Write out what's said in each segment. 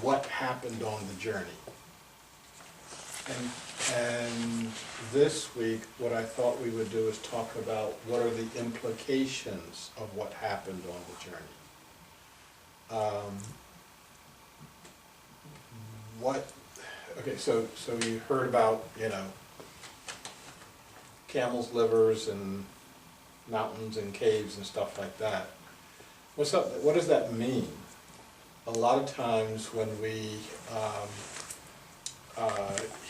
what happened on the journey. And this week, what I thought we would do is talk about what are the implications of what happened on the journey. Okay, so you heard about, camels' livers and mountains and caves and stuff like that. What does that mean? A lot of times when we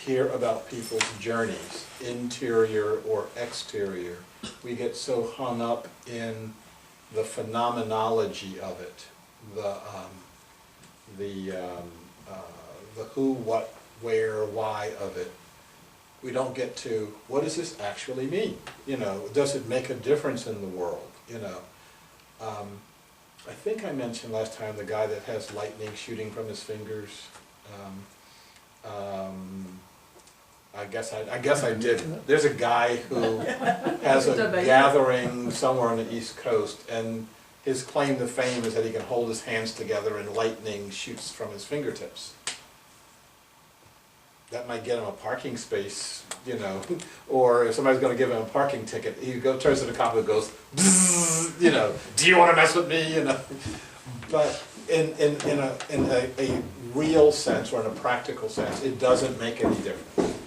hear about people's journeys, interior or exterior, we get so hung up in the phenomenology of it, the who, what, where, why of it. We don't get to, what does this actually mean? Does it make a difference in the world? I think I mentioned last time the guy that has lightning shooting from his fingers. I guess I did. There's a guy who has a gathering somewhere on the East Coast, and his claim to fame is that he can hold his hands together and lightning shoots from his fingertips. That might get him a parking space, or if somebody's going to give him a parking ticket, he turns to the cop and goes, "Bzzz," do you want to mess with me? But in a real sense or in a practical sense, it doesn't make any difference.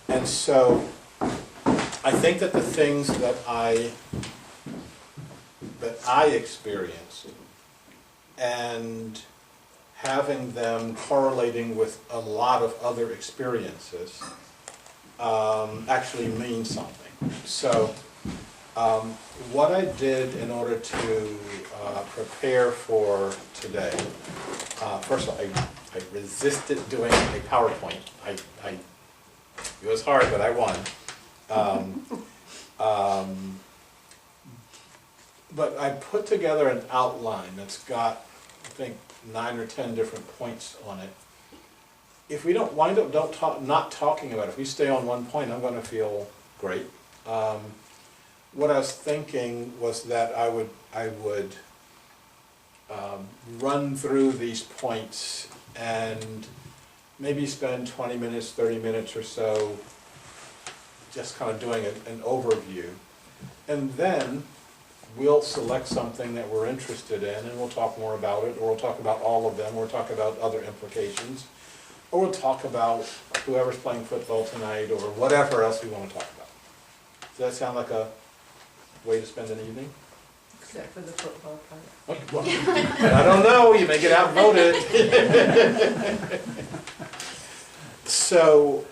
And so I think that the things that I experienced and having them correlating with a lot of other experiences actually means something. So what I did in order to prepare for today, first of all, I resisted doing a PowerPoint. It was hard, but I won. But I put together an outline that's got, I think, 9 or 10 different points on it. If we don't wind up not talking about it, if we stay on one point, I'm going to feel great. What I was thinking was that I would run through these points and maybe spend 20 minutes, 30 minutes or so just kind of doing an overview. And then we'll select something that we're interested in and we'll talk more about it, or we'll talk about all of them, or we'll talk about other implications, or we'll talk about whoever's playing football tonight or whatever else we want to talk about. Does that sound like a way to spend an evening? Except for the football part. Okay, well, I don't know, you may get outvoted. So,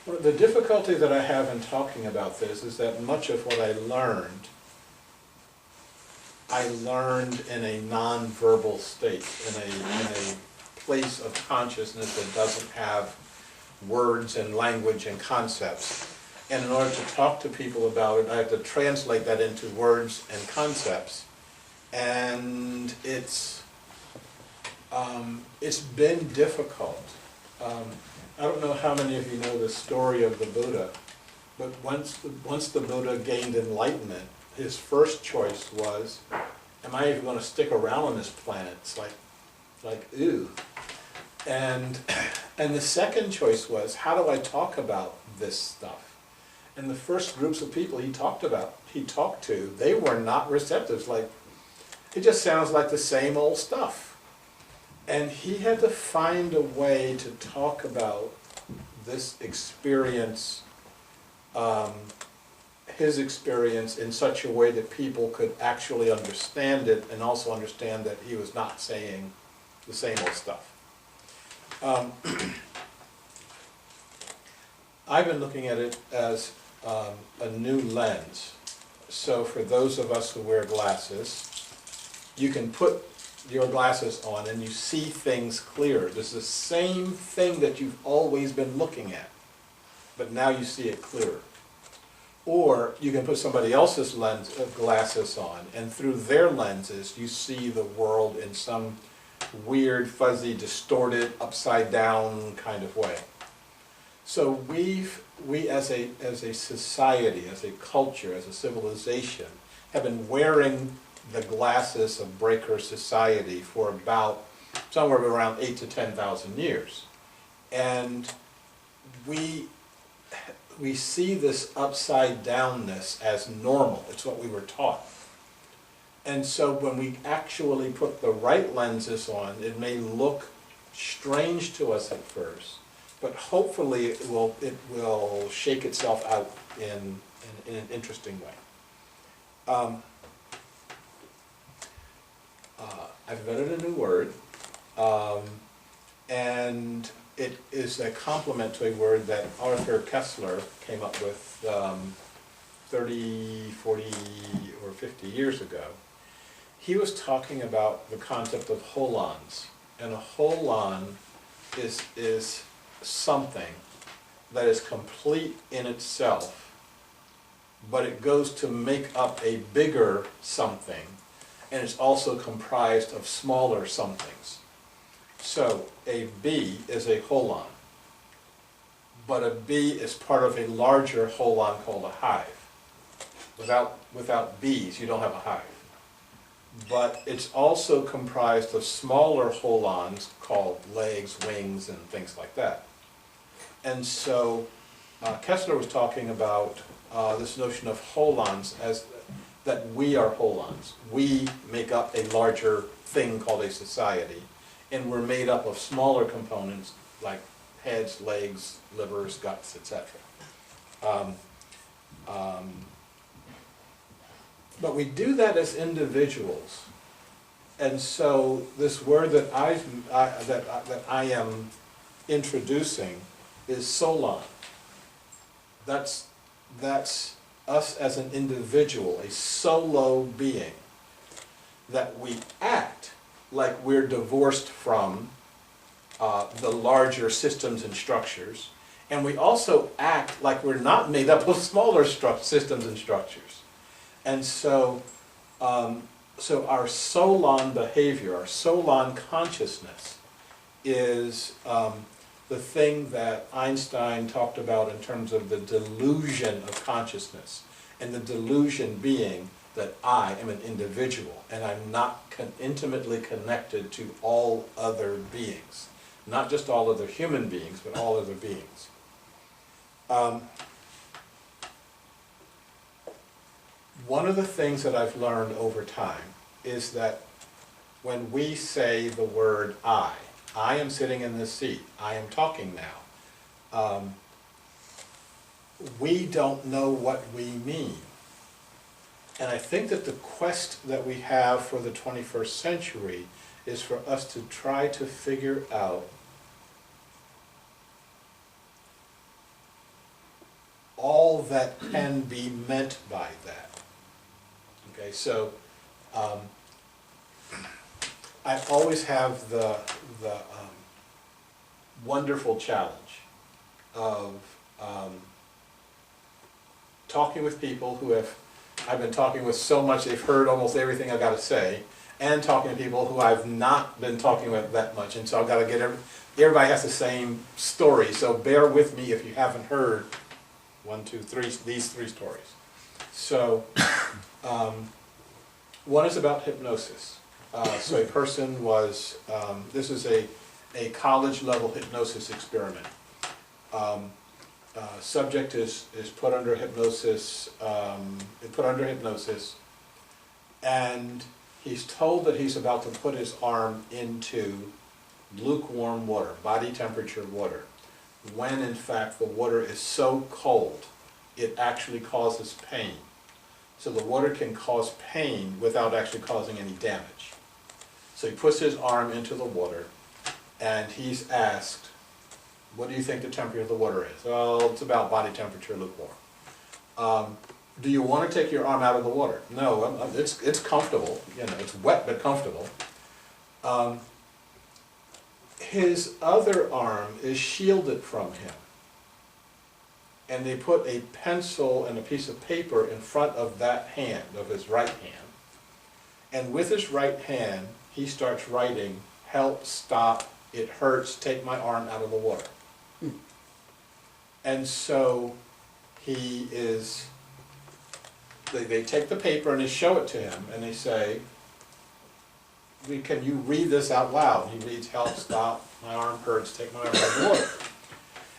the difficulty that I have in talking about this is that much of what I learned in a non-verbal state, in a place of consciousness that doesn't have words and language and concepts. And in order to talk to people about it, I have to translate that into words and concepts. And it's been difficult. I don't know how many of you know the story of the Buddha, but once the Buddha gained enlightenment, his first choice was, am I even going to stick around on this planet? It's like ew. And the second choice was, how do I talk about this stuff? And the first groups of people he talked to, they were not receptive. It just sounds like the same old stuff. And he had to find a way to talk about this experience, his experience, in such a way that people could actually understand it and also understand that he was not saying the same old stuff. I've been looking at it as a new lens. So for those of us who wear glasses, you can put your glasses on and you see things clearer. There's the same thing that you've always been looking at, but now you see it clearer. Or you can put somebody else's glasses on, and through their lenses you see the world in some weird, fuzzy, distorted, upside down kind of way. So we as a society, as a culture, as a civilization, have been wearing the glasses of breaker society for about somewhere around 8,000 to 10,000 years. And we see this upside downness as normal. It's what we were taught. And so when we actually put the right lenses on, it may look strange to us at first, but hopefully it will shake itself out in an interesting way. I've invented a new word, and it is a complement to a word that Arthur Kessler came up with 30, 40, or 50 years ago. He was talking about the concept of holons, and a holon is something that is complete in itself, but it goes to make up a bigger something, and it's also comprised of smaller somethings. So a bee is a holon, but a bee is part of a larger holon called a hive. Without bees, you don't have a hive. But it's also comprised of smaller holons called legs, wings, and things like that. And so Kessler was talking about this notion of holons as that we are holons. We make up a larger thing called a society, and we're made up of smaller components like heads, legs, livers, guts, etc. But we do that as individuals, and so this word that I am introducing is solon. That's us as an individual, a solo being, that we act like we're divorced from the larger systems and structures, and we also act like we're not made up of smaller systems and structures. And so, so our solon behavior, our solon consciousness, is the thing that Einstein talked about in terms of the delusion of consciousness, and the delusion being that I am an individual and I'm not intimately connected to all other beings. Not just all other human beings, but all other beings. One of the things that I've learned over time is that when we say the word I am sitting in this seat, I am talking now, we don't know what we mean. And I think that the quest that we have for the 21st century is for us to try to figure out all that can be meant by that. Okay, so I always have the wonderful challenge of talking with people who I've been talking with so much they've heard almost everything I've got to say, and talking to people who I've not been talking with that much, and so I've got to get everybody has the same story, so bear with me if you haven't heard 1, 2, 3, these 3 stories. So one is about hypnosis. So a person was, this is a college level hypnosis experiment. Subject is put under hypnosis, and he's told that he's about to put his arm into lukewarm water, body temperature water, when in fact the water is so cold it actually causes pain. So the water can cause pain without actually causing any damage. So he puts his arm into the water, and he's asked, what do you think the temperature of the water is? Well, it's about body temperature, lukewarm. Do you want to take your arm out of the water? No, it's comfortable. You know, it's wet but comfortable. His other arm is shielded from him. And they put a pencil and a piece of paper in front of that hand, of his right hand. And with his right hand, he starts writing, "Help, stop, it hurts, take my arm out of the water." And so he is they take the paper and they show it to him, and they say, can you read this out loud? He reads, help, stop, my arm hurts, take my arm out of the water.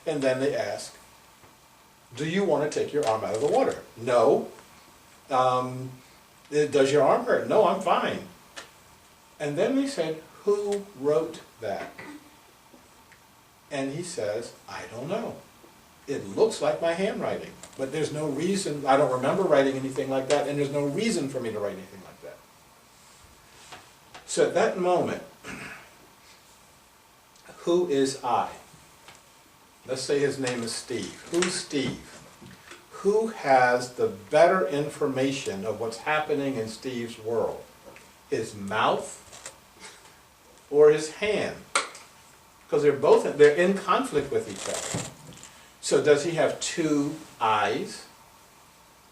And then they ask, do you want to take your arm out of the water? No. Does your arm hurt? No, I'm fine. And then they said, who wrote that? And he says, I don't know. It looks like my handwriting, but there's no reason, I don't remember writing anything like that, and there's no reason for me to write anything like that. So at that moment, who is I? Let's say his name is Steve. Who's Steve? Who has the better information of what's happening in Steve's world? His mouth or his hand? Because they're in conflict with each other. So does he have two eyes?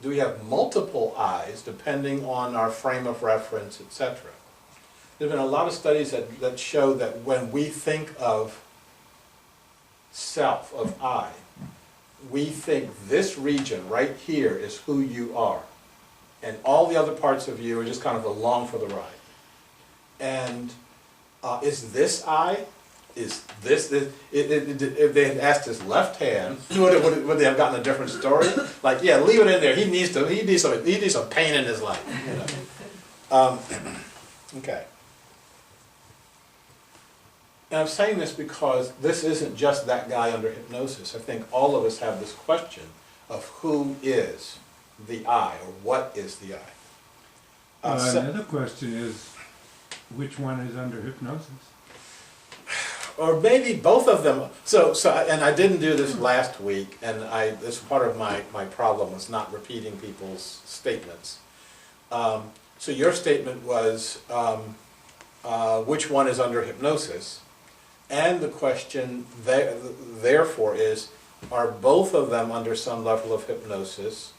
Do we have multiple eyes, depending on our frame of reference, etc.? There's been a lot of studies that show that when we think of self, of I, we think this region right here is who you are. And all the other parts of you are just kind of along for the ride. And is this I? Is this if they had asked his left hand, would they have gotten a different story? Like, yeah, leave it in there. He needs some pain in his life. You know? Okay. And I'm saying this because this isn't just that guy under hypnosis. I think all of us have this question of who is the I, or what is the I. Another question is, which one is under hypnosis? Or maybe both of them. And I didn't do this last week, and this part of my problem was not repeating people's statements. So your statement was, which one is under hypnosis? And the question therefore is, are both of them under some level of hypnosis,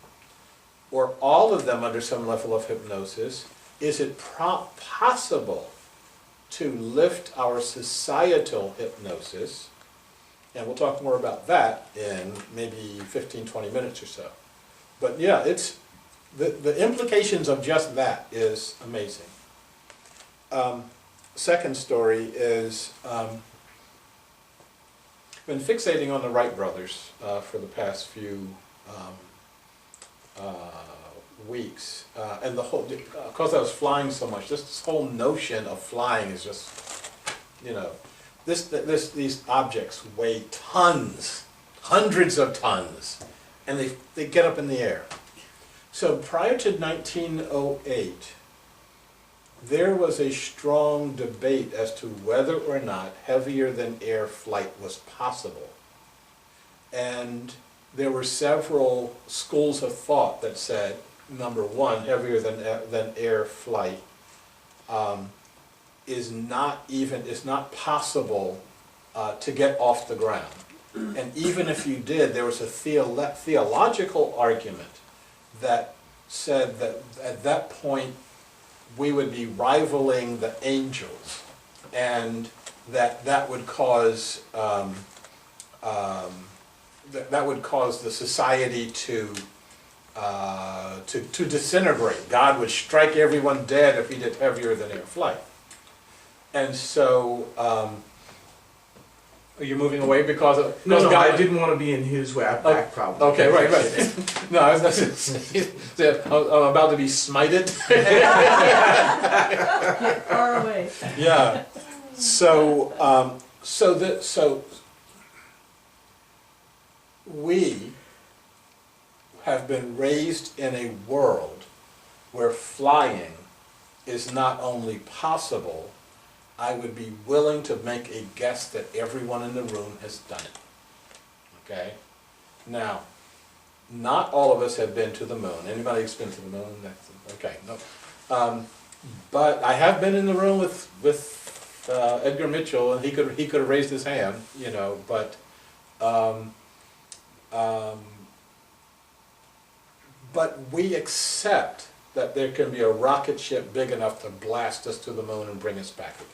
or all of them under some level of hypnosis? Is it possible to lift our societal hypnosis? And we'll talk more about that in maybe 15-20 minutes or so. But yeah, it's the implications of just that is amazing. Second story is, been fixating on the Wright brothers for the past few weeks, and the whole, because I was flying so much, this whole notion of flying is just, you know, these objects weigh tons, hundreds of tons, and they get up in the air. So prior to 1908, there was a strong debate as to whether or not heavier than air flight was possible. And there were several schools of thought that said, number one, heavier than air flight is not possible to get off the ground. And even if you did, there was a theological argument that said that at that point we would be rivaling the angels, and that would cause that would cause the society to disintegrate. God would strike everyone dead if he did heavier than air flight. And so, are you moving away because of... No, God, I didn't want to be in his way. I have back problems. Okay, right. No, I'm about to be smited. Get far away. Yeah. So, we have been raised in a world where flying is not only possible, I would be willing to make a guess that everyone in the room has done it. Okay? Now, not all of us have been to the moon. Anybody who's been to the moon? Okay, no. But I have been in the room with Edgar Mitchell, and he could have raised his hand, you know. But we accept that there can be a rocket ship big enough to blast us to the moon and bring us back again.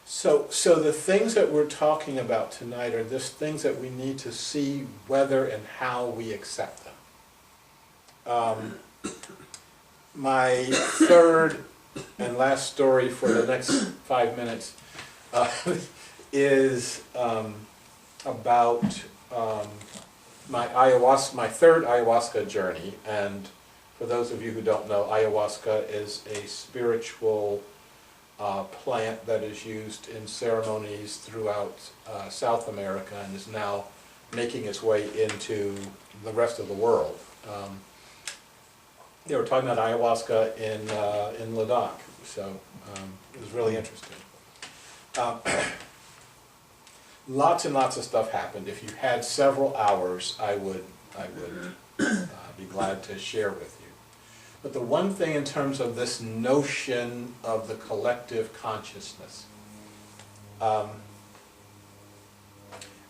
So the things that we're talking about tonight are just things that we need to see whether and how we accept them. My third and last story for the next 5 minutes is about my third ayahuasca journey. And for those of you who don't know, ayahuasca is a spiritual plant that is used in ceremonies throughout South America and is now making its way into the rest of the world. They were talking about ayahuasca in Ladakh, so it was really interesting. Lots and lots of stuff happened. If you had several hours, I would be glad to share with you. But the one thing in terms of this notion of the collective consciousness, at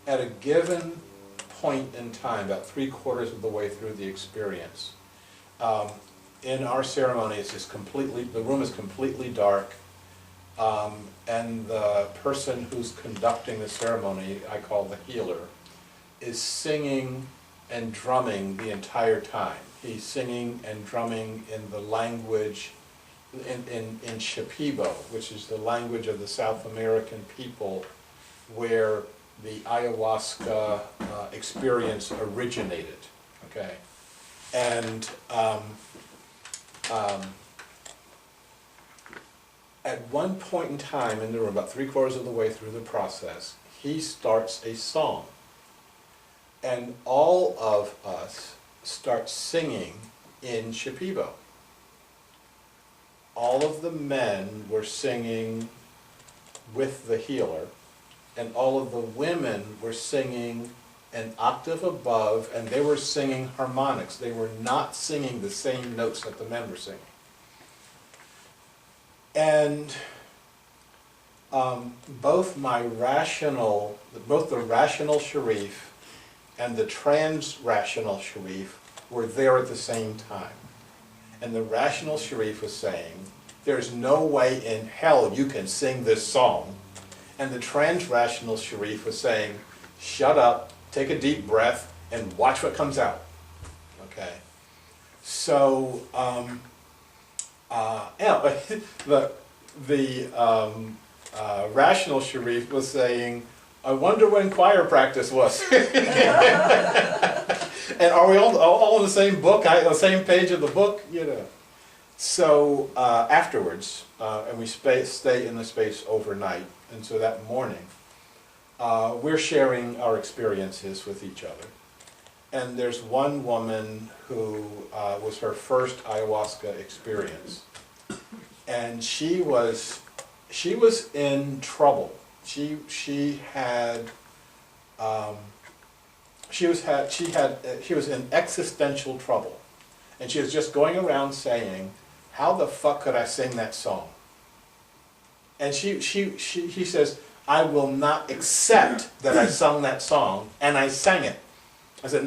a given point in time, about 3/4 of the way through the experience, in our ceremony, it's just the room is completely dark, and the person who's conducting the ceremony, I call the healer, is singing and drumming the entire time. He's singing and drumming in the language, in Shipibo, which is the language of the South American people where the ayahuasca experience originated, okay? And at one point in time in the room, about 3/4 of the way through the process, he starts a song. And all of us start singing in Shipibo. All of the men were singing with the healer, and all of the women were singing an octave above, and they were singing harmonics. They were not singing the same notes that the men were singing. And both the rational Sharif and the trans-rational Sharif were there at the same time. And the rational Sharif was saying, there's no way in hell you can sing this song. And the trans-rational Sharif was saying, shut up, take a deep breath, and watch what comes out. Okay? So, the rational Sharif was saying, I wonder when choir practice was. And are we all in the same book, the same page of the book? You know. So afterwards, and we stay in the space overnight, and so that morning, we're sharing our experiences with each other. And there's one woman who was her first ayahuasca experience, and she was in trouble. She was in existential trouble, and she was just going around saying, "How the fuck could I sing that song?" And she says, "I will not accept that I sung that song," and I sang it. I said,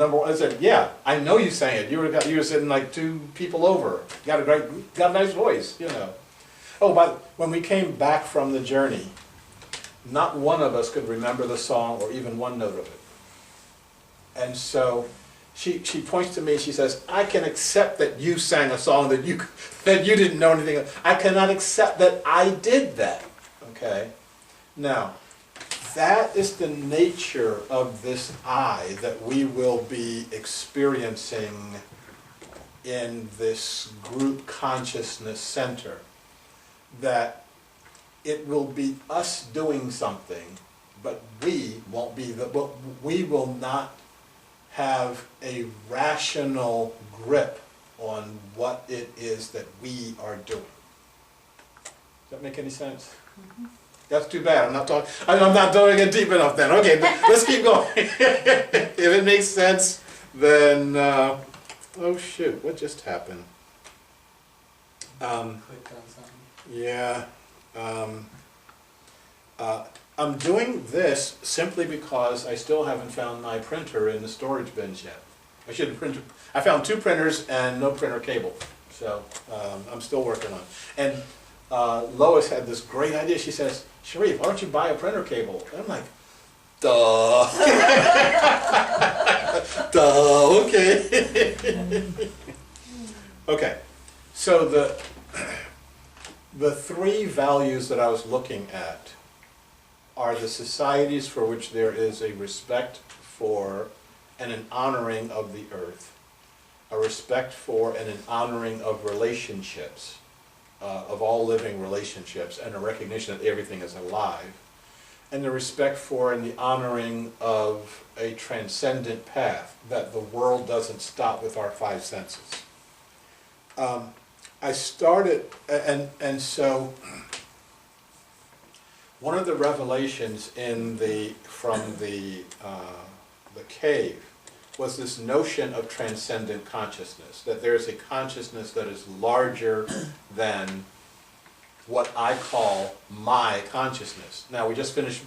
"Yeah, I know you sang it. You were sitting like 2 people over. You got a nice voice, you know." Oh, but when we came back from the journey, not one of us could remember the song or even one note of it. And so she points to me, she says, "I can accept that you sang a song that you didn't know anything of. I cannot accept that I did that." Okay? Now, that is the nature of this I that we will be experiencing in this group consciousness center. That it will be us doing something, but we will not have a rational grip on what it is that we are doing. Does that make any sense? Mm-hmm. That's too bad. I'm not doing it deep enough then. Okay, let's keep going. If it makes sense, then oh shoot, what just happened? Clicked on something. Yeah. I'm doing this simply because I still haven't found my printer in the storage bins yet. I found 2 printers and no printer cable, so I'm still working on it. And Lois had this great idea. She says, "Sharif, why don't you buy a printer cable?" And I'm like, duh. Duh, okay. Okay. So the three values that I was looking at are the societies for which there is a respect for and an honoring of the earth, a respect for and an honoring of relationships, of all living relationships, and a recognition that everything is alive, and the respect for and the honoring of a transcendent path, that the world doesn't stop with our five senses. I started, and so one of the revelations from the cave was this notion of transcendent consciousness, that there's a consciousness that is larger than what I call my consciousness. Now, we just finished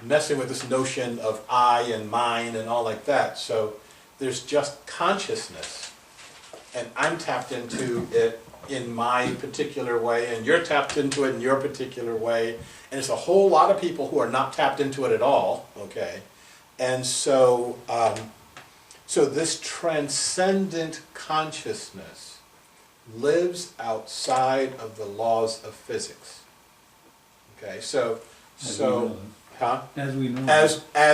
messing with this notion of I and mine and all like that, so there's just consciousness, and I'm tapped into it in my particular way, and you're tapped into it in your particular way, and it's a whole lot of people who are not tapped into it at all, okay? And so, so this transcendent consciousness lives outside of the laws of physics. Okay, so, huh? As we know. As I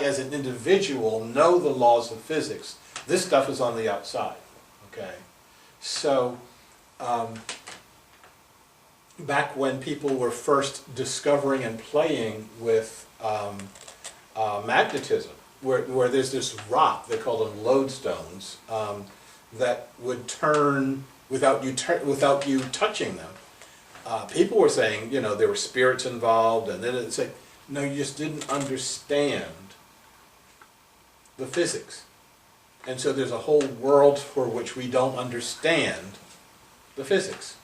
as an individual know the laws of physics, this stuff is on the outside. Okay, so back when people were first discovering and playing with magnetism, where there's this rock, they call them lodestones, that would turn without you touching them. People were saying, you know, there were spirits involved, and then it's like, no, you just didn't understand the physics. And so there's a whole world for which we don't understand the physics.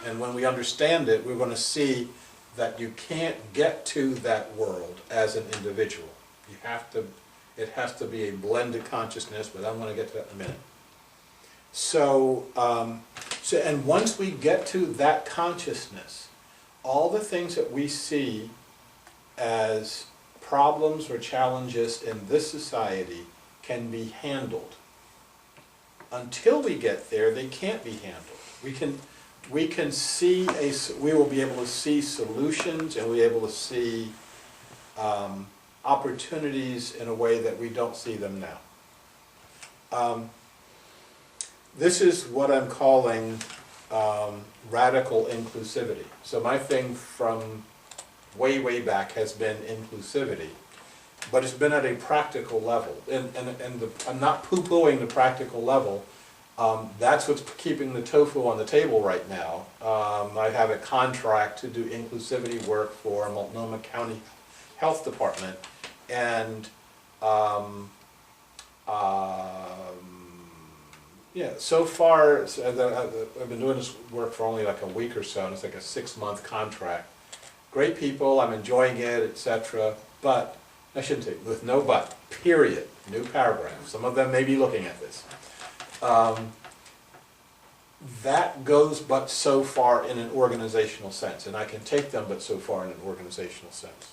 And when we understand it, we're going to see that you can't get to that world as an individual. You have to, it has to be a blended consciousness, but I'm going to get to that in a minute. So, and once we get to that consciousness, all the things that we see as problems or challenges in this society can be handled. Until we get there, they can't be handled. We can see we will be able to see solutions, and we'll be able to see opportunities in a way that we don't see them now. This is what I'm calling radical inclusivity. So my thing from way back has been inclusivity, but it's been at a practical level. And I'm not poo-pooing the practical level. That's what's keeping the tofu on the table right now. I have a contract to do inclusivity work for Multnomah County Health Department, and yeah, so far I've been doing this work for only like a week or so, and it's like a 6-month contract. Great people, I'm enjoying it, etc. But I shouldn't say with no but. Period. New paragraph. Some of them may be looking at this. That goes but so far in an organizational sense, and I can take them but so far in an organizational sense.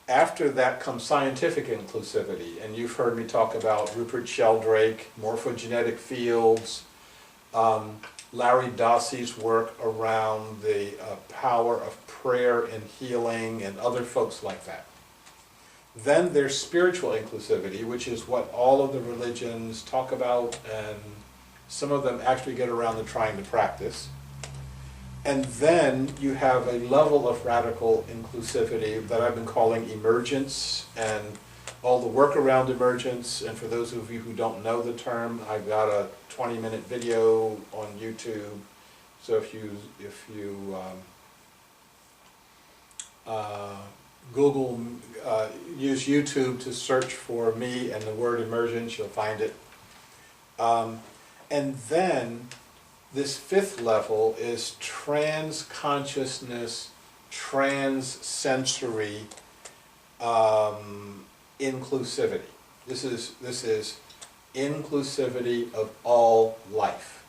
After that comes scientific inclusivity, and you've heard me talk about Rupert Sheldrake, morphogenetic fields, Larry Dossey's work around the power of prayer and healing, and other folks like that. Then there's spiritual inclusivity, which is what all of the religions talk about, and some of them actually get around to trying to practice. And then you have a level of radical inclusivity that I've been calling emergence, and all the work around emergence. And for those of you who don't know the term, I've got a 20-minute video on YouTube. So if you Google, use YouTube to search for me and the word emergence, you'll find it. And then this fifth level is trans-consciousness, trans-sensory inclusivity. This is inclusivity of all life,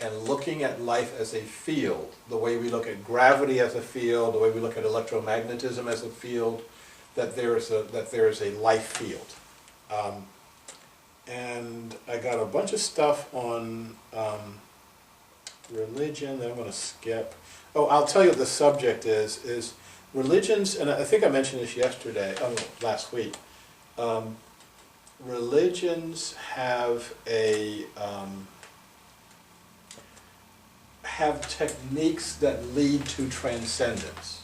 and looking at life as a field, the way we look at gravity as a field, the way we look at electromagnetism as a field, that there is a life field. and I got a bunch of stuff on religion that I'm gonna skip. Oh, I'll tell you what the subject is religions, and I think I mentioned this yesterday, last week. Religions have have techniques that lead to transcendence.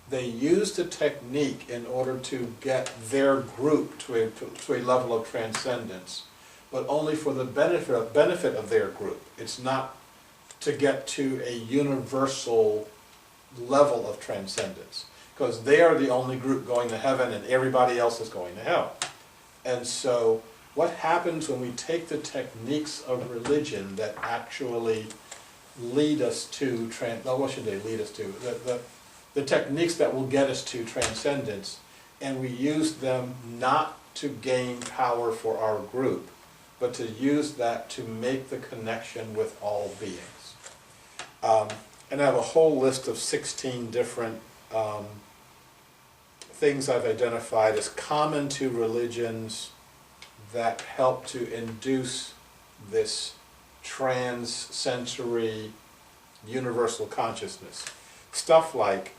They use the technique in order to get their group to a level of transcendence, but only for the benefit of their group. It's not to get to a universal level of transcendence, because they are the only group going to heaven and everybody else is going to hell. And so what happens when we take the techniques of religion that actually lead us to, what should they lead us to? The techniques that will get us to transcendence, and we use them not to gain power for our group, but to use that to make the connection with all beings. And I have a whole list of 16 different things I've identified as common to religions that help to induce this trans-sensory universal consciousness. Stuff like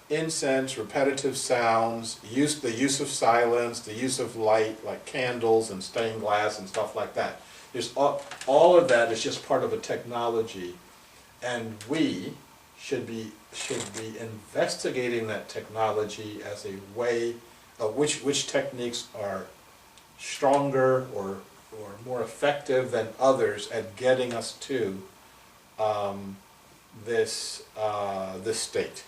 incense, repetitive sounds, the use of silence, the use of light, like candles and stained glass and stuff like that. There's all of that is just part of a technology, and we should be investigating that technology as a way of which techniques are stronger or more effective than others at getting us to this state.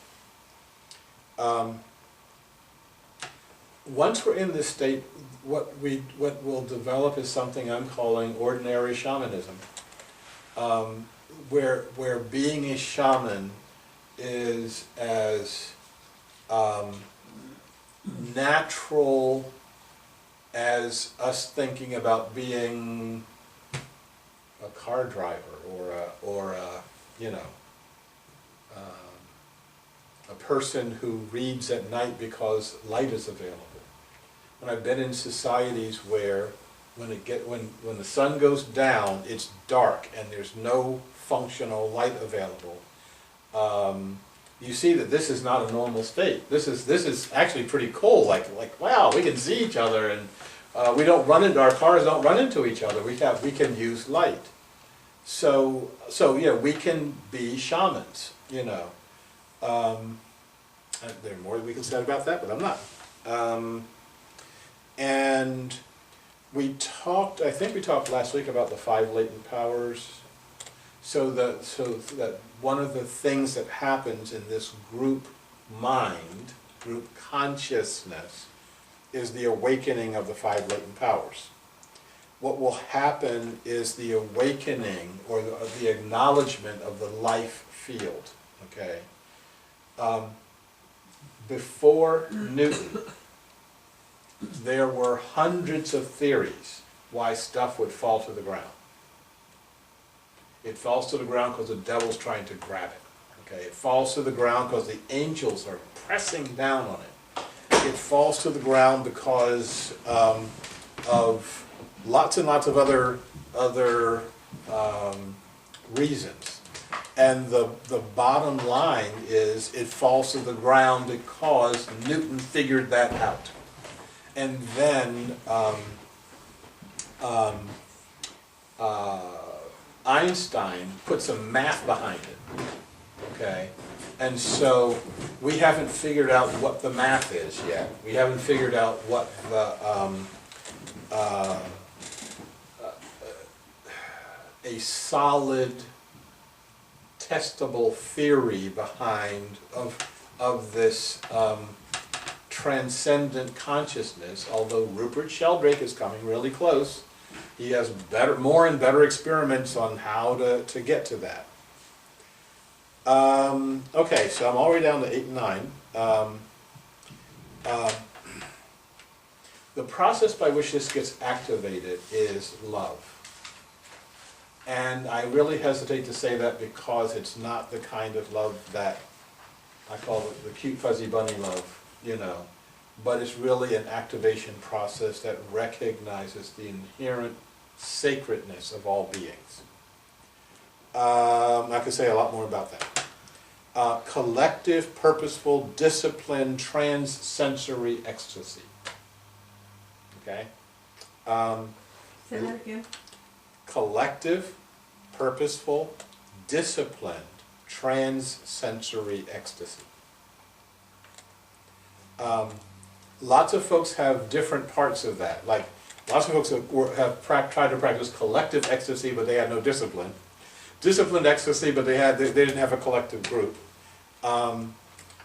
Once we're in this state, what will develop is something I'm calling ordinary shamanism, where being a shaman is as natural as us thinking about being a car driver or a person who reads at night because light is available. And I've been in societies where when the sun goes down, it's dark and there's no functional light available. You see that this is not a normal state. This is actually pretty cool. Like wow, we can see each other, and we don't run into our cars. Don't run into each other. We can use light. So yeah, we can be shamans. There's more we can say about that, but I'm not. And I think we talked last week about the 5 latent powers. So that one of the things that happens in this group mind, group consciousness, is the awakening of the 5 latent powers. What will happen is the awakening or the acknowledgement of the life field. Okay. Before Newton, there were hundreds of theories why stuff would fall to the ground. It falls to the ground because the devil's trying to grab it. Okay, it falls to the ground because the angels are pressing down on it. It falls to the ground because of lots and lots of other reasons. And the bottom line is it falls to the ground because Newton figured that out. And then Einstein put some math behind it, okay? And so we haven't figured out what the math is yet. We haven't figured out what the a solid, testable theory behind of this transcendent consciousness. Although Rupert Sheldrake is coming really close. He has more and better experiments on how to get to that. Okay, so I'm already down to 8 and 9. The process by which this gets activated is love. And I really hesitate to say that because it's not the kind of love that I call it the cute fuzzy bunny love, but it's really an activation process that recognizes the inherent sacredness of all beings. I could say a lot more about that. Collective, purposeful, disciplined, trans-sensory ecstasy. Okay? Say that again? Collective, purposeful, disciplined, trans-sensory ecstasy. Lots of folks have different parts of that. Like, lots of folks have tried to practice collective ecstasy, but they had no discipline. Disciplined ecstasy, but they didn't have a collective group.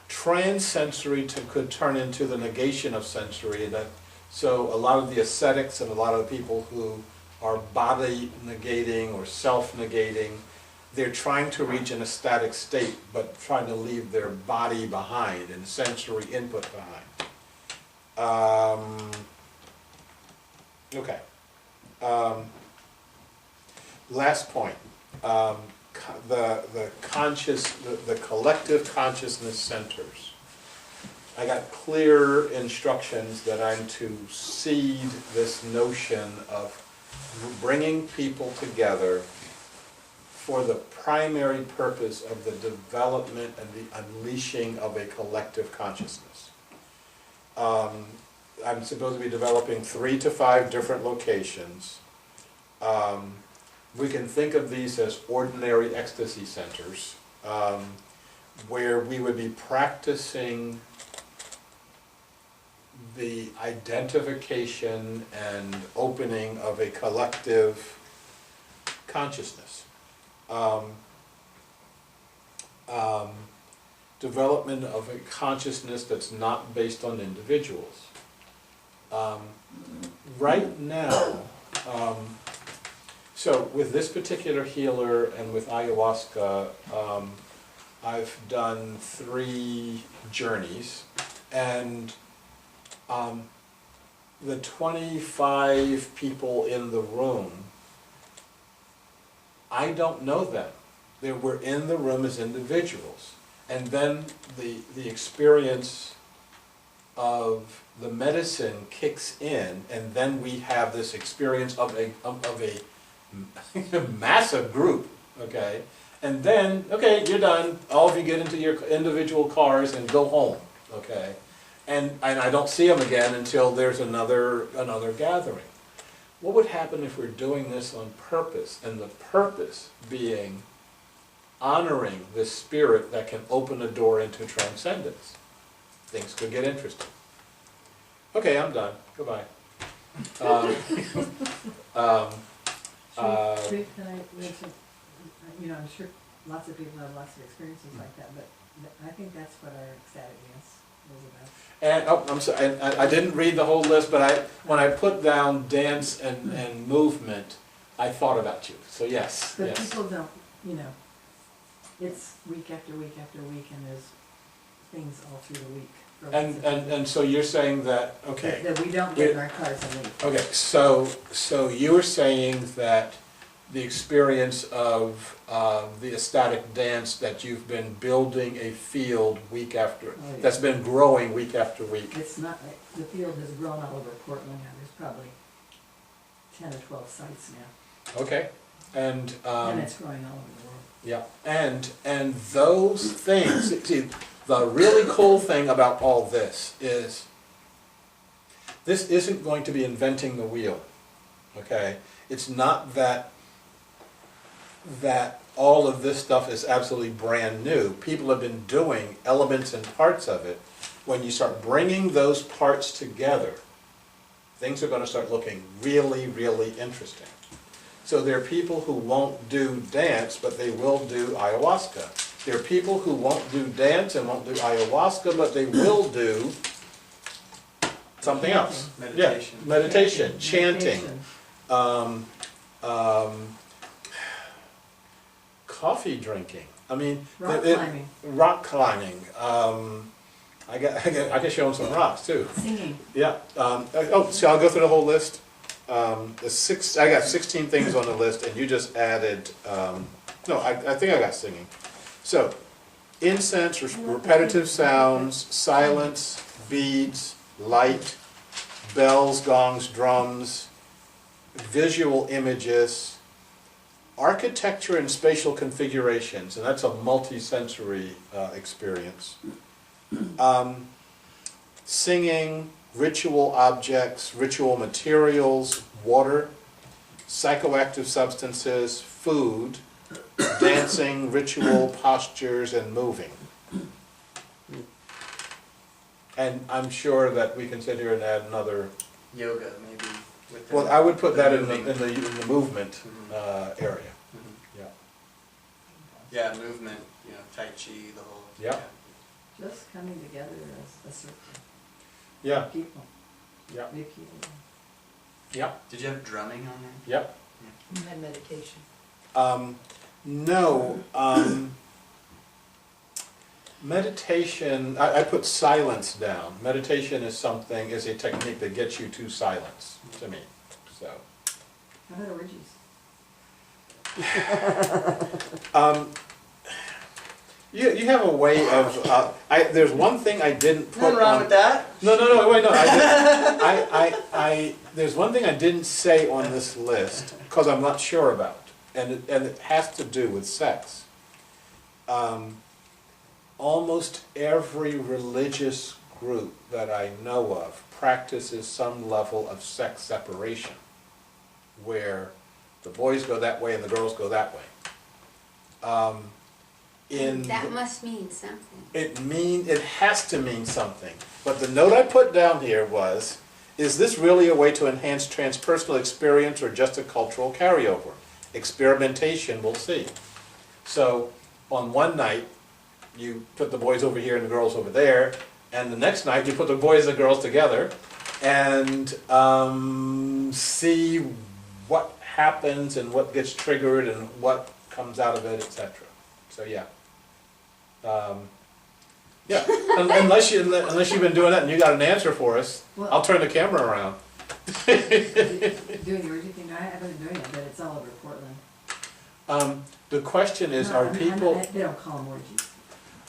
Trans-sensory could turn into the negation of sensory, and so a lot of the ascetics and a lot of the people who are body negating or self-negating, they're trying to reach an ecstatic state, but trying to leave their body behind and sensory input behind. Okay. Last point. The collective consciousness centers. I got clear instructions that I'm to seed this notion of bringing people together for the primary purpose of the development and the unleashing of a collective consciousness. I'm supposed to be developing 3 to 5 different locations. We can think of these as ordinary ecstasy centers, where we would be practicing the identification and opening of a collective consciousness. Development of a consciousness that's not based on individuals. Right now, so with this particular healer and with ayahuasca, I've done 3 journeys, and the 25 people in the room, I don't know them. They were in the room as individuals. And then the experience of the medicine kicks in, and then we have this experience of a massive group, okay? And then, okay, you're done. All of you get into your individual cars and go home, okay? And I don't see them again until there's another gathering. What would happen if we're doing this on purpose, and the purpose being honoring the spirit that can open a door into transcendence? Things could get interesting. Okay, I'm done. Goodbye. Can I mention, I'm sure lots of people have lots of experiences like that, but I think that's what our ecstatic dance was about. And, I'm sorry, and I didn't read the whole list, but when I put down dance and movement, I thought about you. So yes, But yes. people don't, it's week after week after week, and there's things all through the week. And so you're saying that, okay. That we don't get in our cars and leave. Okay, so you were saying that the experience of the ecstatic dance, that you've been building a field week after, that's been growing week after week. It's not, the field has grown all over Portland now. There's probably 10 or 12 sites now. Okay, and it's growing all over the world. yeah, and those things, see, the really cool thing about all this isn't going to be inventing the wheel, okay? It's not that all of this stuff is absolutely brand new. People have been doing elements and parts of it. When you start bringing those parts together, things are going to start looking really, really interesting. So there are people who won't do dance, but they will do ayahuasca. There are people who won't do dance and won't do ayahuasca, but they will do something else. Meditation. Yeah, meditation, chanting, coffee drinking. I mean, rock climbing. I can show them some rocks too. Singing. Yeah. So I'll go through the whole list. I got 16 things on the list, and you just added. No, I think I got singing. So, incense, repetitive sounds, silence, beads, light, bells, gongs, drums, visual images, architecture and spatial configurations, and that's a multi-sensory experience. Singing, ritual objects, ritual materials, water, psychoactive substances, food, dancing, ritual, postures, and moving. And I'm sure that we can sit here and add another. Yoga, maybe. Within Well, I would put that in moving. the movement Mhm. area. Mhm. Yeah. Yeah, movement, Tai Chi, the whole. Yeah. Just coming together as a circle. Yeah. People, Yeah. big people. Yeah. Did you have drumming on there? Yep. And meditation. No. Meditation. I put silence down. Meditation is a technique that gets you to silence. To me. So. How about orgies? You have a way of. There's one thing I didn't put Nothing wrong on. with that. No, wait, no. There's one thing I didn't say on this list because I'm not sure about, and it has to do with sex. Almost every religious group that I know of practices some level of sex separation, where the boys go that way and the girls go that way. That must mean something. It has to mean something. But the note I put down here was, is this really a way to enhance transpersonal experience or just a cultural carryover? Experimentation, we'll see. So on one night, you put the boys over here and the girls over there, and the next night you put the boys and the girls together, and see what happens and what gets triggered and what comes out of it, etc. So yeah. Yeah, unless you've been doing that and you got an answer for us, Well- I'll turn the camera around. Doing the orgy thing, I haven't been doing it, but it's all over Portland. The question is, No, are I mean, people, they don't call them orgies,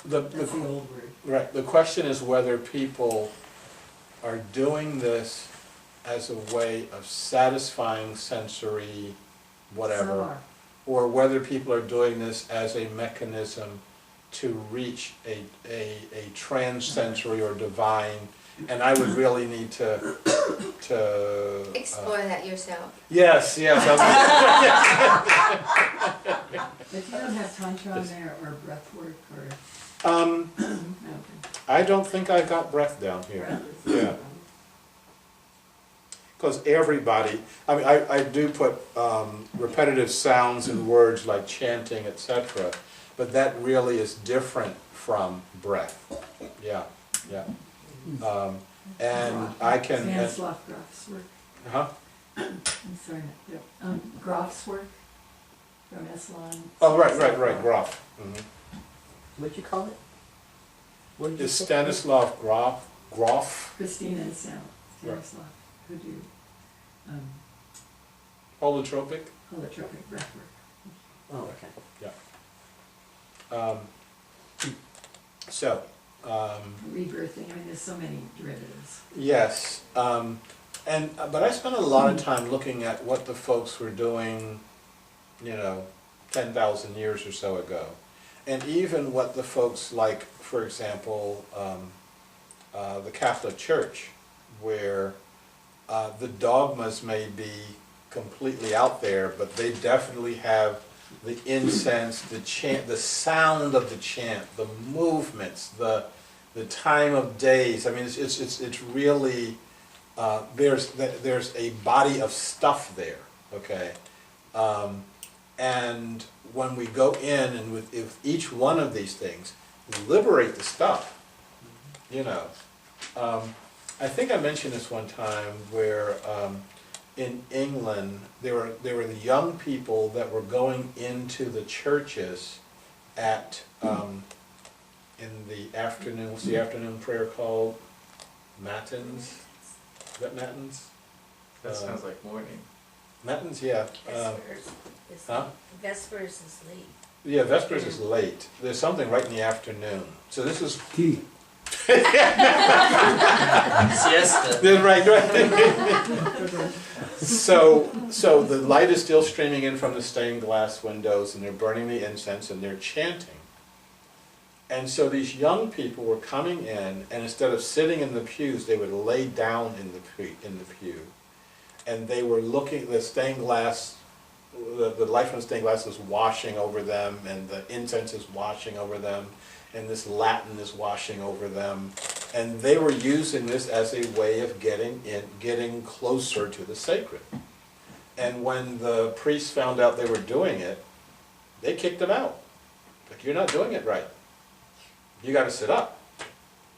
that's the old word. right, the question is whether people are doing this as a way of satisfying sensory Some whatever, are. or whether people are doing this as a mechanism to reach a transsensory or divine, and I would really need to Explore that yourself. Yes. But you don't have tantra on there, or breath work, or, Um, no, I don't think I got breath down here. breath is. Yeah. Because everybody, I mean, I do put repetitive sounds and words like chanting, etc., but that really is different from breath. Yeah. And I can. Stanislav Grof's work, Huh? I'm sorry, Grof's work from Esalen. Oh, right, Grof. Mhm. What'd you call it? What did you Is say? Stanislav Grof, Christina and Stanislav, who do holotropic? holotropic breath work. Oh, okay. So, Rebirthing, I mean, there's so many derivatives. yes, but I spent a lot of time looking at what the folks were doing, 10,000 years or so ago. And even what the folks like, for example, the Catholic Church, where the dogmas may be completely out there, but they definitely have the incense, the chant, the sound of the chant, the movements, the time of days. I mean, it's really there's a body of stuff there. Okay, and when we go in and with each one of these things, liberate the stuff. I think I mentioned this one time where. In England, there were the young people that were going into the churches at in the afternoon. What's the afternoon prayer called? Matins. Is that matins? That sounds like morning. Matins, yeah. Vespers is, Huh? Vespers is late. Yeah, Vespers is late. There's something right in the afternoon. So this is Tea. Siesta. Yeah, right, right. So the light is still streaming in from the stained glass windows, and they're burning the incense, and they're chanting. And so these young people were coming in, and instead of sitting in the pews, they would lay down in the pew. And they were looking, the stained glass, the light from the stained glass is washing over them, and the incense is washing over them, and this Latin is washing over them. And they were using this as a way of getting closer to the sacred. And when the priests found out they were doing it, they kicked them out. Like, you're not doing it right. You got to sit up.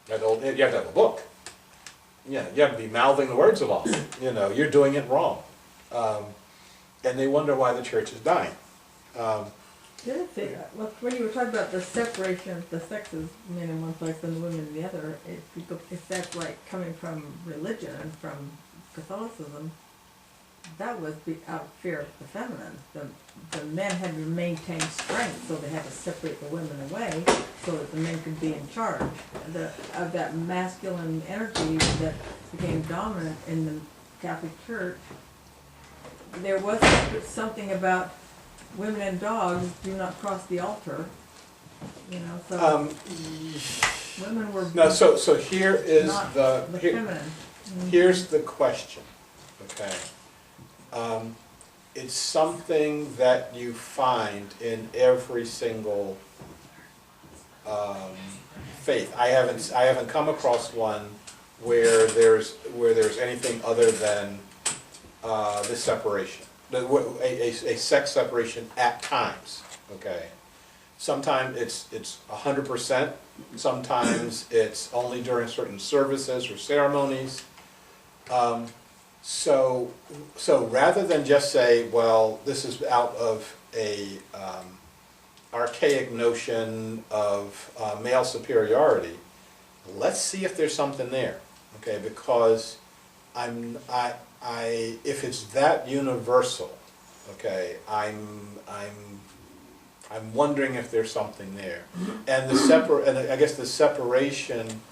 You have to have a book. Yeah, you have to be mouthing the words along. You know, you're doing it wrong. And they wonder why the church is dying. The other thing, when you were talking about the separation of the sexes, men in one place and the women in the other, if that's like coming from religion and from Catholicism, that was out of fear of the feminine. The men had to maintain strength, so they had to separate the women away so that the men could be in charge. Of that masculine energy that became dominant in the Catholic Church, there was something about women and dogs do not cross the altar, you know, so women were No, so here is not the feminine. here's the question. Okay, it's something that you find in every single faith. I haven't come across one where there's anything other than this separation. A sex separation at times, okay? Sometimes it's 100%, sometimes it's only during certain services or ceremonies. So rather than just say, well, this is out of a archaic notion of male superiority, let's see if there's something there, okay? Because if it's that universal, okay, I'm wondering if there's something there. And I guess the separation,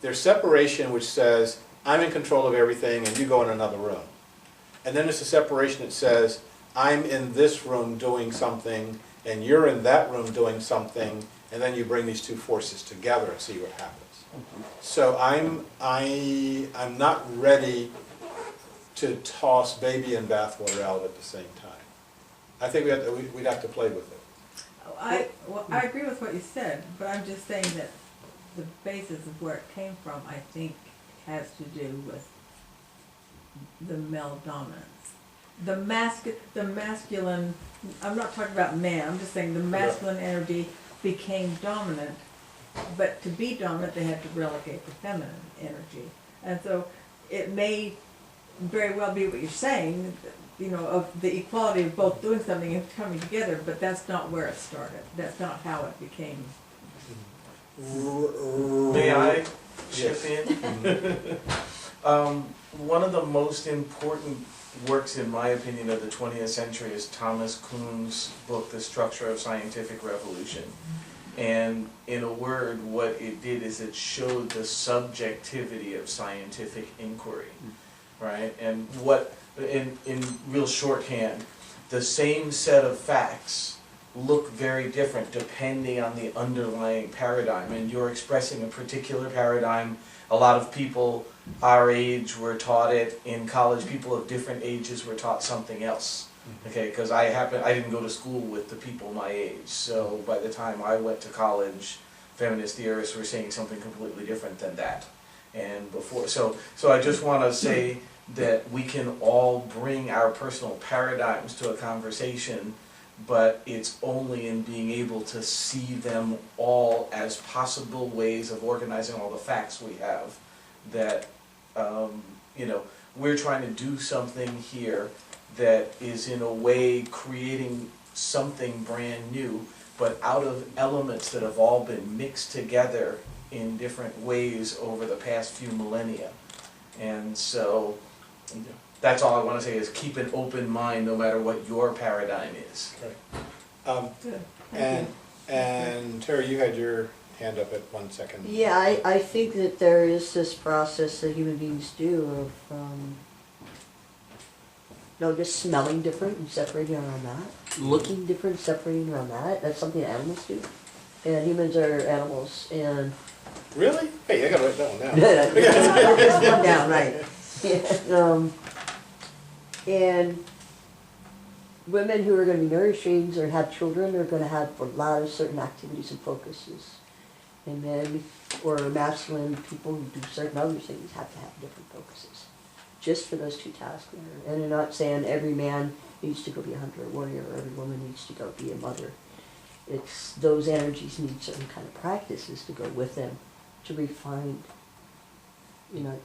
there's separation which says, I'm in control of everything and you go in another room. And then there's a separation that says, I'm in this room doing something and you're in that room doing something, and then you bring these two forces together and see what happens. So I'm not ready to toss baby and bathwater out at the same time. I think we'd have to play with it. I agree with what you said, but I'm just saying that the basis of where it came from, I think, has to do with the male dominance. The masculine, I'm not talking about man, I'm just saying the masculine energy became dominant, but to be dominant they had to relegate the feminine energy. And so it may very well be what you're saying, you know, of the equality of both doing something and coming together, but that's not where it started. That's not how it became. May I chip in? One of the most important works, in my opinion, of the 20th century is Thomas Kuhn's book, The Structure of Scientific Revolution. And in a word, what it did is it showed the subjectivity of scientific inquiry, right? And what, in real shorthand, the same set of facts look very different depending on the underlying paradigm. And you're expressing a particular paradigm. A lot of people our age were taught it. In college, people of different ages were taught something else. Okay, because I didn't go to school with the people my age. So by the time I went to college, feminist theorists were saying something completely different than that. And before, so I just want to say that we can all bring our personal paradigms to a conversation, but it's only in being able to see them all as possible ways of organizing all the facts we have that, you know, we're trying to do something here that is in a way creating something brand new, but out of elements that have all been mixed together in different ways over the past few millennia. And so that's all I want to say is keep an open mind no matter what your paradigm is. Right. And Terry, you had your hand up at 1 second. Yeah, I think that there is this process that human beings do of, just smelling different and separating around that, looking different, separating around that. That's something that animals do. And humans are animals, and Really? Hey, I gotta write that one down. Just one down, right. And women who are going to be nourishing or have children are going to have a lot of certain activities and focuses. And men or masculine people who do certain other things have to have different focuses. Just for those two tasks. And I'm not saying every man needs to go be a hunter or warrior, or every woman needs to go be a mother. It's those energies need certain kind of practices to go with them to refine.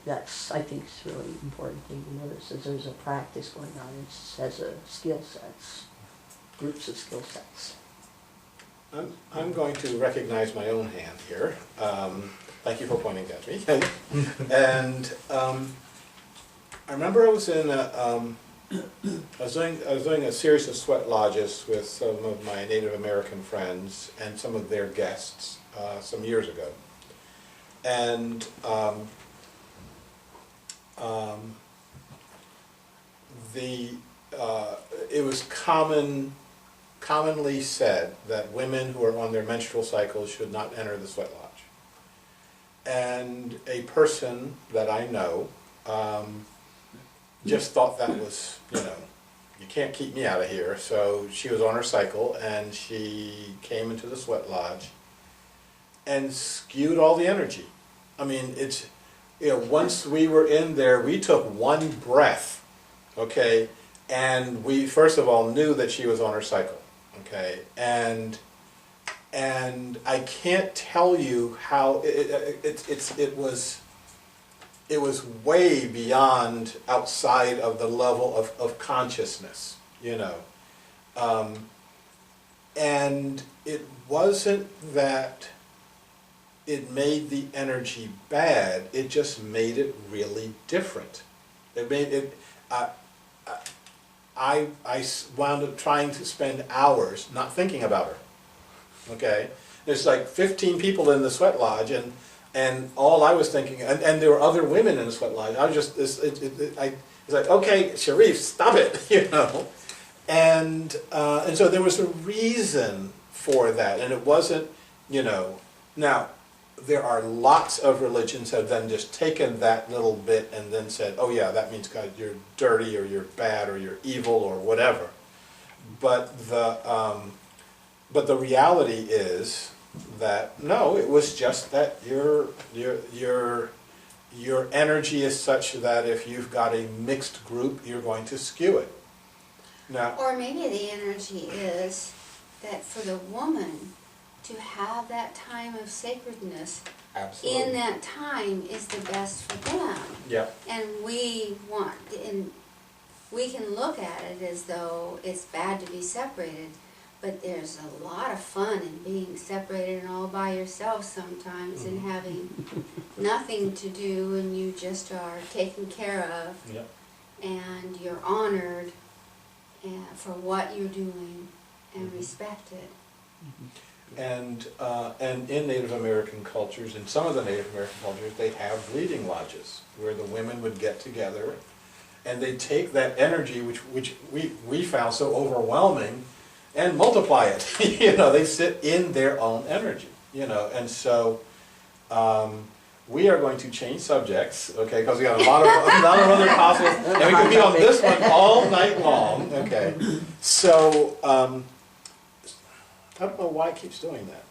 That's, I think, is a really important thing to notice, is there's a practice going on. It has a skill sets, groups of skill sets. I'm going to recognize my own hand here. Thank you for pointing at me. And I remember I was in I was doing a series of sweat lodges with some of my Native American friends and some of their guests some years ago. And it was commonly said that women who are on their menstrual cycles should not enter the sweat lodge. And a person that I know just thought that was, you can't keep me out of here. So she was on her cycle and she came into the sweat lodge and skewed all the energy. I mean, it's, once we were in there, we took one breath, okay, and we first of all knew that she was on her cycle, okay, and I can't tell you how it was way beyond outside of the level of consciousness, and it wasn't that it made the energy bad, it just made it really different. It made it, I wound up trying to spend hours not thinking about her, okay? There's like 15 people in the sweat lodge, and all I was thinking, and there were other women in the sweat lodge, I was just, it's like, okay, Sharif, stop it, And so there was a reason for that, and it wasn't, now, there are lots of religions that have then just taken that little bit and then said, oh yeah, that means God, you're dirty or you're bad or you're evil or whatever. But the reality is that no, it was just that your energy is such that if you've got a mixed group, you're going to skew it. Now, or maybe the energy is that for the woman to have that time of sacredness, absolutely. in that time is the best for them. Yep. And we can look at it as though it's bad to be separated, but there's a lot of fun in being separated and all by yourself sometimes, and having nothing to do, and you just are taken care of, Yep. and you're honored for what you're doing and respected. And in Native American cultures, in some of the Native American cultures, they have bleeding lodges where the women would get together and they take that energy, which we found so overwhelming, and multiply it. They sit in their own energy. And so we are going to change subjects, okay? Because we got a lot of other possible, and we could be on this one all night long, okay? So. I don't know why it keeps doing that.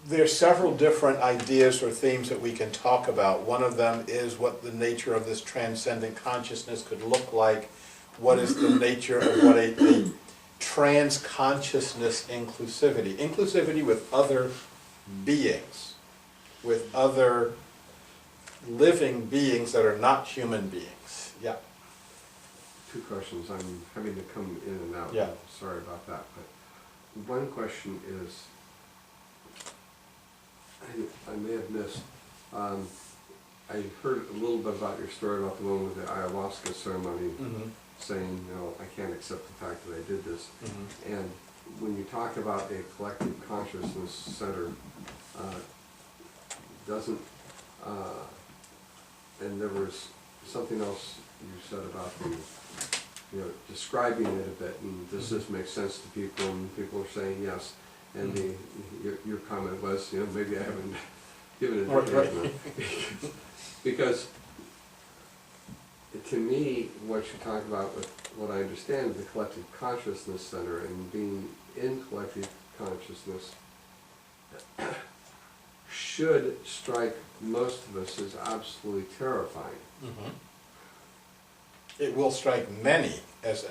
There's several different ideas or themes that we can talk about. One of them is what the nature of this transcendent consciousness could look like. What is the nature of what a trans-consciousness inclusivity? Inclusivity with other beings, with other living beings that are not human beings. Yeah. Two questions. I'm having to come in and out. Yeah. Sorry about that. But one question is, I may have missed. I heard a little bit about your story about the woman with the ayahuasca ceremony, Mm-hmm. saying, no, I can't accept the fact that I did this. Mhm. And when you talk about a collective consciousness center, doesn't, and there was something else you said about the, you know, describing it a bit, and does this make sense to people, and people are saying yes. And your comment was, you know, maybe I haven't given it Right. because to me, what you talk about with what I understand, the collective consciousness center and being in collective consciousness should strike most of us as absolutely terrifying. Mhm. It will strike many as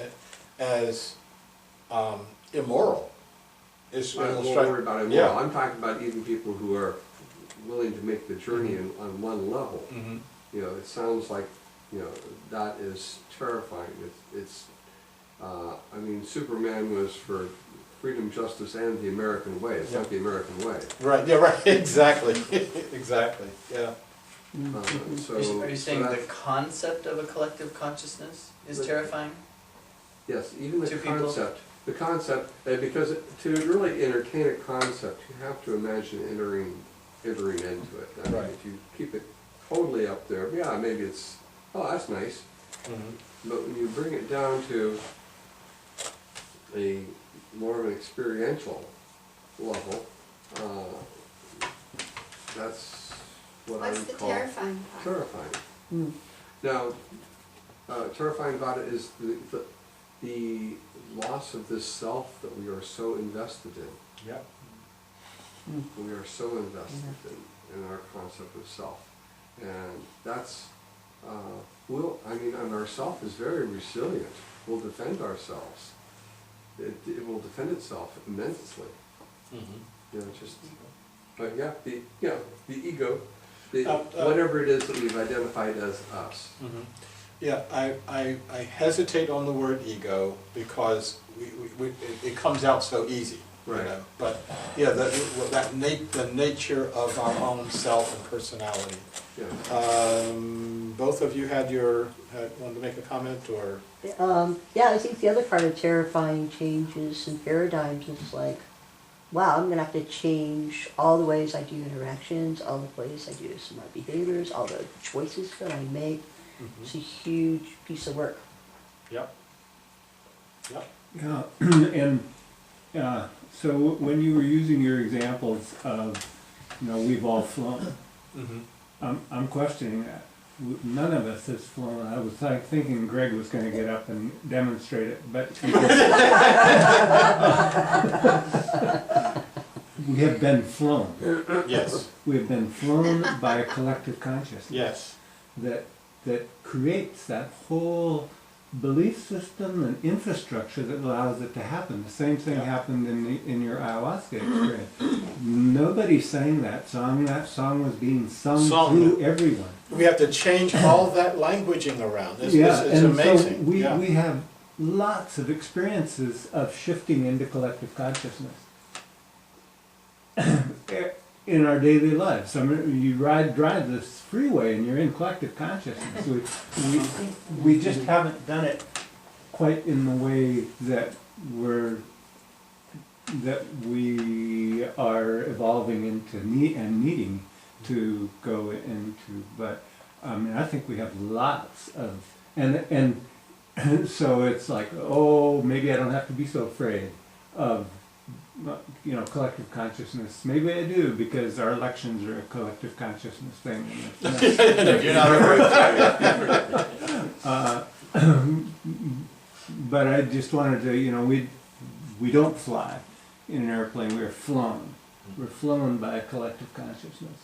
immoral. I It won't will strike, worry about it. yeah. Well, I'm talking about even people who are willing to make the journey on one level. Mhm. You know, it sounds like, you know, that is terrifying. I mean, Superman was for freedom, justice, and the American way. It's not the American way. Right, yeah, right, exactly, exactly, yeah. So, Are you saying so the that's- concept of a collective consciousness is But- terrifying? yes, even the to people? concept, because to really entertain a concept, you have to imagine entering into it. I mean, Right. if you keep it totally up there, yeah, maybe it's, oh, that's nice. Mhm. But when you bring it down to a more of an experiential level, that's what I What's would the call terrifying part? terrifying. Mm. Now, terrifying about it is the loss of this self that we are so invested in. Yeah. We are so invested in our concept of self. And that's, and our self is very resilient. We'll defend ourselves. It will defend itself immensely. Mhm. You know, just, but yeah, the ego, Uh, whatever it is that we've identified as us. Mhm. Yeah, I hesitate on the word ego because it comes out so easy, you Right. know. But, yeah, the nature of our own self and personality. Yeah. Both of you wanted to make a comment, or? Yeah, I think the other part of terrifying changes and paradigms is like, wow, I'm gonna have to change all the ways I do interactions, all the ways I do some of my behaviors, all the choices that I make. It's a huge piece of work. Yep. Yep. Yeah, and so when you were using your examples of, you know, we've all flown, Mhm. I'm questioning that. None of us has flown. I was thinking Greg was going to get up and demonstrate it, but we have been flown. Yes, We have been flown by a collective consciousness yes. that creates that whole belief system and infrastructure that allows it to happen. The same thing Yeah. happened in your ayahuasca experience. Nobody sang that song. That song was being sung through everyone. We have to change all that languaging around. It's and amazing. so we Yeah. have lots of experiences of shifting into collective consciousness in our daily lives. I mean, you drive this freeway and you're in collective consciousness. We just haven't done it quite in the way that we are evolving into and needing to go into. But I mean, I think we have lots of and so it's like, oh, maybe I don't have to be so afraid of, you know, collective consciousness. Maybe I do, because our elections are a collective consciousness thing. And You're not afraid. but I just wanted to, you know, we don't fly in an airplane. We're flown. We're flown by a collective consciousness.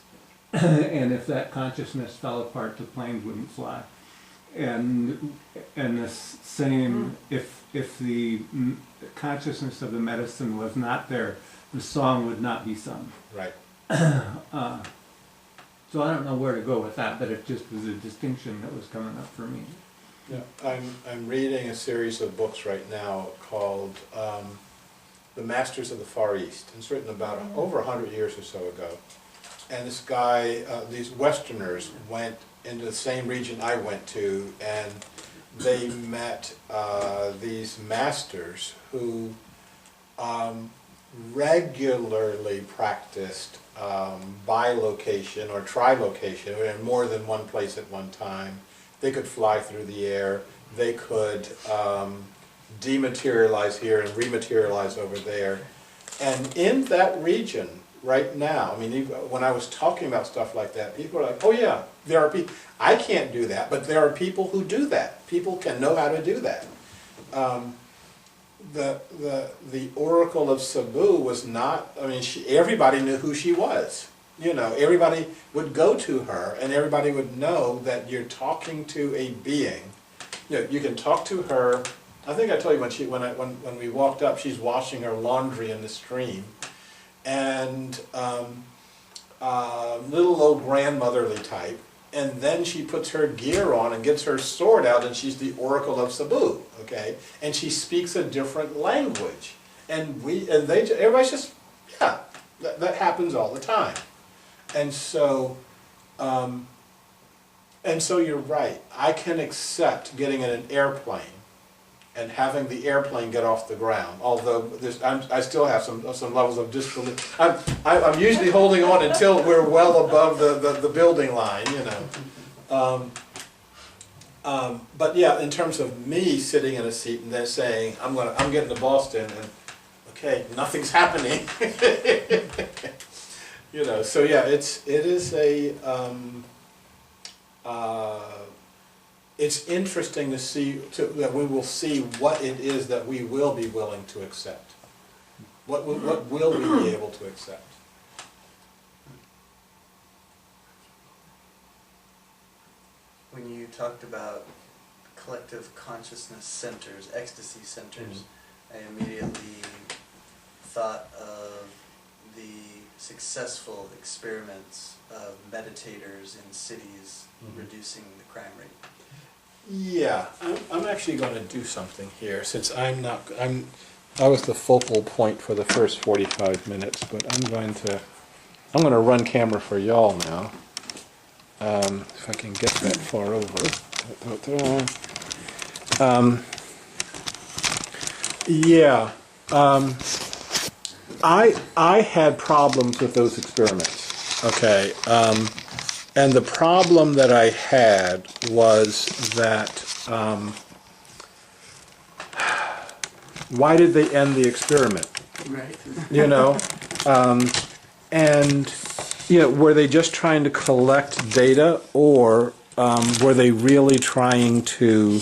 And if that consciousness fell apart, the planes wouldn't fly. And the same, if the consciousness of the medicine was not there, the song would not be sung. Right. So I don't know where to go with that, but it just was a distinction that was coming up for me. Yeah, I'm reading a series of books right now called The Masters of the Far East. It's written about over 100 years or so ago. And this guy, these Westerners went into the same region I went to, and they met these masters who regularly practiced bilocation or trilocation, in more than one place at one time. They could fly through the air, they could dematerialize here and rematerialize over there. And in that region, right now, I mean, when I was talking about stuff like that, people are like, oh yeah, there are people, I can't do that, but there are people who do that. People can know how to do that. The Oracle of Cebu was not, I mean, everybody knew who she was. You know, everybody would go to her and everybody would know that you're talking to a being. You know, you can talk to her. I think I told you when we walked up, she's washing her laundry in the stream. And little old grandmotherly type. And then she puts her gear on and gets her sword out, and she's the Oracle of Cebu, okay? And she speaks a different language. And everybody's just, yeah, that happens all the time. And so you're right. I can accept getting in an airplane and having the airplane get off the ground. Although I still have some levels of disbelief. I'm usually holding on until we're well above the building line, you know. But yeah, in terms of me sitting in a seat and then saying I'm getting to Boston and okay, nothing's happening. You know. So yeah, it is a. It's interesting to see that we will see what it is that we will be willing to accept. What will we be able to accept? When you talked about collective consciousness centers, ecstasy centers, I immediately thought of the successful experiments of meditators in cities reducing the crime rate. Yeah, I'm actually going to do something here, since I was the focal point for the first 45 minutes, but I'm going to run camera for y'all now. If I can get that far over. Yeah, I had problems with those experiments. Okay. And the problem that I had was that, why did they end the experiment? Right. You know? And, you know, were they just trying to collect data, or were they really trying to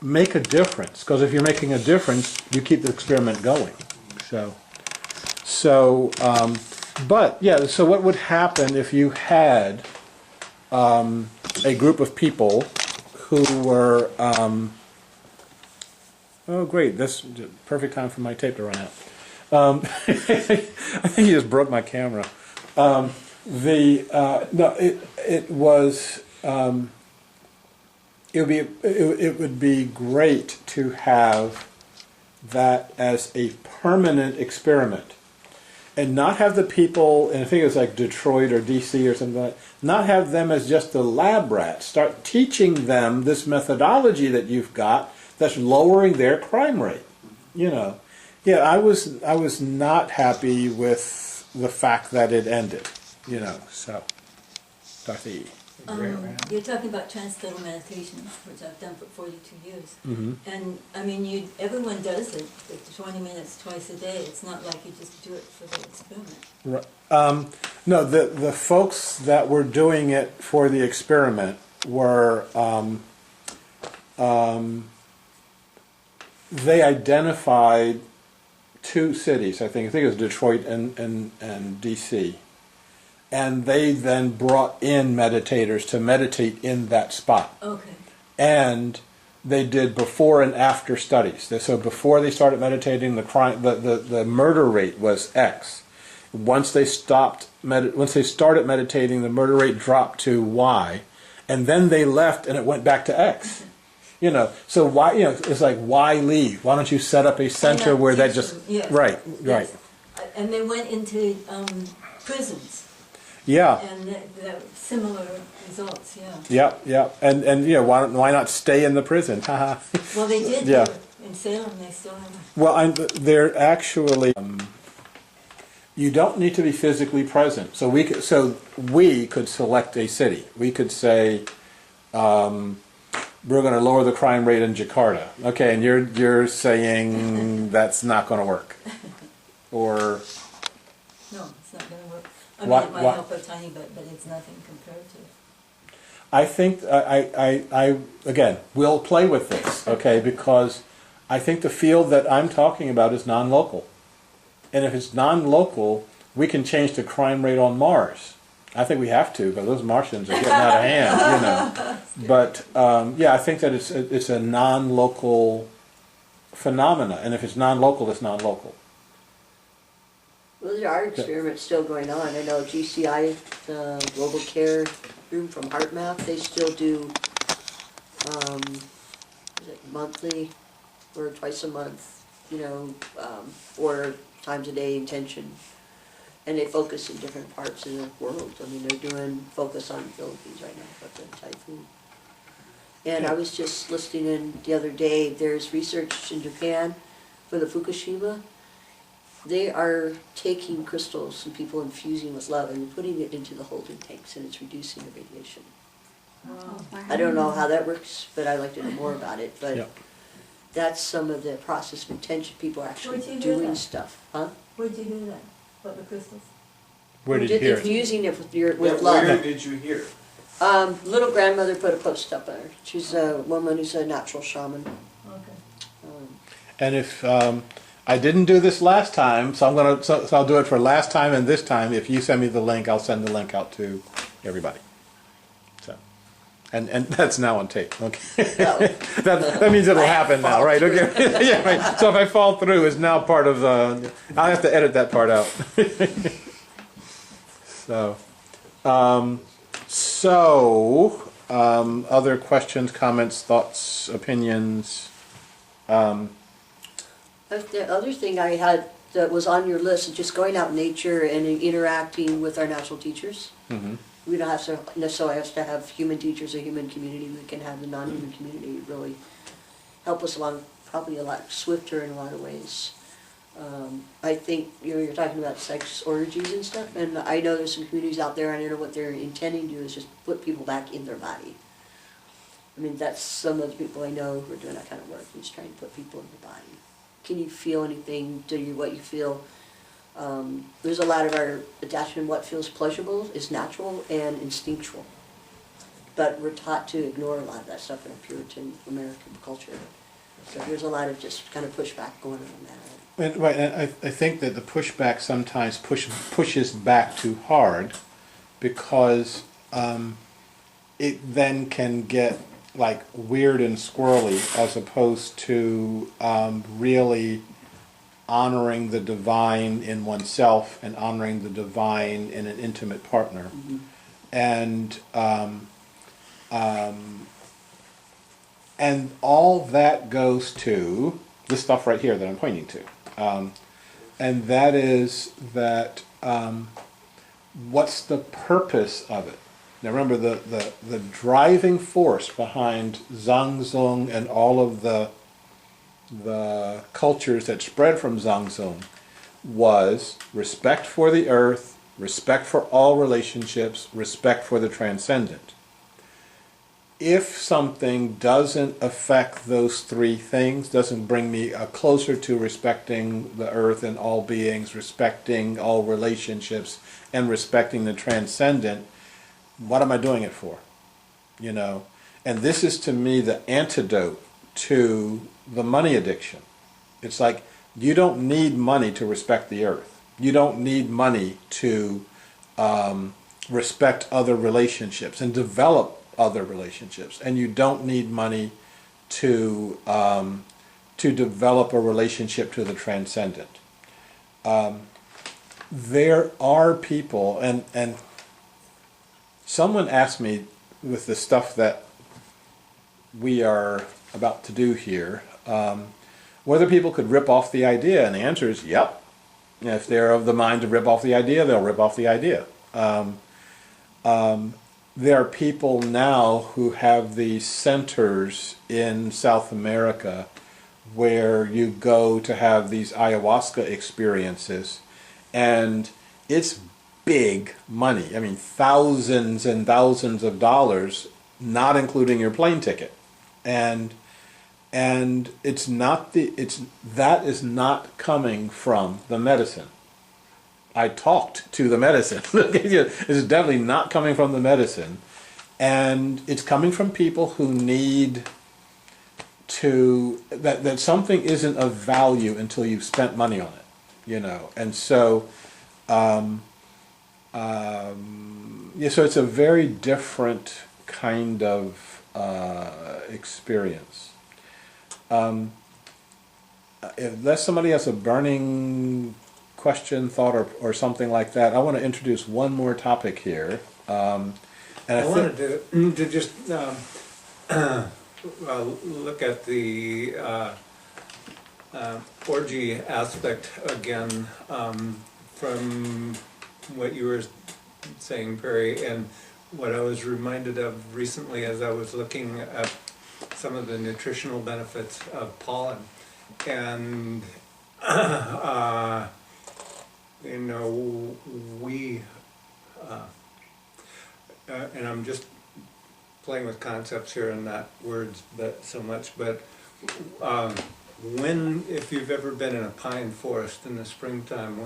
make a difference? Because if you're making a difference, you keep the experiment going. But yeah, so what would happen if you had a group of people who were, oh great, this is perfect time for my tape to run out. I think you just broke my camera. No, it would be great to have that as a permanent experiment. And not have the people, and I think it was like Detroit or DC or something like that, not have them as just the lab rats. Start teaching them this methodology that you've got that's lowering their crime rate. You know. Yeah, I was not happy with the fact that it ended. You know, so. Dr. E. You're talking about transcendental meditation, which I've done for 42 years. Mm-hmm. And I mean, everyone does it, like 20 minutes twice a day. It's not like you just do it for the experiment. Right. No, the folks that were doing it for the experiment were, they identified two cities, I think it was Detroit and DC. And they then brought in meditators to meditate in that spot. Okay. And they did before and after studies. So before they started meditating, the murder rate was X. Once they started meditating, the murder rate dropped to Y, and then they left and it went back to X. You know, so why? You know, it's like, why leave? Why don't you set up a center where that just yes. right. Yes. And they went into prisons. Yeah, And the similar results, yeah. yeah, yeah, and you know, why not stay in the prison? Haha. Well, they did Yeah. do it in Salem, they still have. Well, they're actually. You don't need to be physically present. So we could select a city. We could say we're going to lower the crime rate in Jakarta. Okay, and you're saying that's not going to work, or No, it's not gonna work. I mean, What- it might what- help a tiny bit, but it's nothing compared to. I think I again we'll play with this. Okay, because I think the field that I'm talking about is non-local. And if it's non-local, we can change the crime rate on Mars. I think we have to, because those Martians are getting out of hand, you know. But yeah, I think that it's a non-local phenomena, and if it's non-local, it's non-local. Well, there are experiments still going on. I know GCI, the Global Care Group from HeartMath, they still do, is it monthly or twice a month, you know, 4 times a day intention. And they focus in different parts of the world. I mean, they're doing focus on the Philippines right now, but the typhoon. And I was just listening in the other day, there's research in Japan for the Fukushima. They are taking crystals and people infusing with love and putting it into the holding tanks, and it's reducing the radiation. I don't know how that works, but I'd like to know more about it. But Yeah. that's some of the process of intention. People are actually Where'd you hear doing that? stuff, huh? Where'd you hear that, about the crystals? Where did you hear it? Infusing it with Yeah, with love. where did you hear? Little grandmother put a post up on her. She's a woman who's a natural shaman. Okay. And if I didn't do this last time, so so I'll do it for last time and this time. If you send me the link, I'll send the link out to everybody. So, and that's now on tape. Okay, that means it'll happen now, right? Okay, yeah, right. So if I fall through, it's now part of the. I'll have to edit that part out. Other questions, comments, thoughts, opinions? The other thing I had that was on your list is just going out in nature and interacting with our natural teachers. Mm-hmm. We don't have to necessarily have to have human teachers or human community. We can have the non-human community really help us along probably a lot swifter in a lot of ways. I think you're talking about sex orgies and stuff, and I know there's some communities out there, and I know what they're intending to do is just put people back in their body. I mean, that's some of the people I know who are doing that kind of work, just trying to put people in their body. Can you feel anything? Do you what you feel? There's a lot of our attachment. What feels pleasurable is natural and instinctual, but we're taught to ignore a lot of that stuff in a Puritan American culture. So there's a lot of just kind of pushback going on that. Right, and I think that the pushback sometimes pushes back too hard, because it then can get like weird and squirrely, as opposed to really honoring the divine in oneself and honoring the divine in an intimate partner. Mm-hmm. And all that goes to this stuff right here that I'm pointing to. And that is that what's the purpose of it? Now remember, the driving force behind Zhangzong and all of the cultures that spread from Zhangzong was respect for the earth, respect for all relationships, respect for the transcendent. If something doesn't affect those three things, doesn't bring me closer to respecting the earth and all beings, respecting all relationships, and respecting the transcendent, what am I doing it for? You know, and this is to me the antidote to the money addiction. It's like, you don't need money to respect the earth. You don't need money to respect other relationships and develop other relationships, and you don't need money to develop a relationship to the transcendent. There are people, and someone asked me with the stuff that we are about to do here, whether people could rip off the idea, and the answer is yep. If they're of the mind to rip off the idea, they'll rip off the idea. there are people now who have these centers in South America where you go to have these ayahuasca experiences, and it's big money. I mean, thousands and thousands of dollars, not including your plane ticket. And it's not that is not coming from the medicine. I talked to the medicine. It's definitely not coming from the medicine. And it's coming from people who need to, that something isn't of value until you've spent money on it, you know. And so, yeah, so it's a very different kind of experience. Unless somebody has a burning question, thought, or something like that, I want to introduce one more topic here. And I wanted to just look at the orgy aspect again, from what you were saying, Perry, and what I was reminded of recently as I was looking at some of the nutritional benefits of pollen. And you know, we and I'm just playing with concepts here and not words but so much, but if you've ever been in a pine forest in the springtime,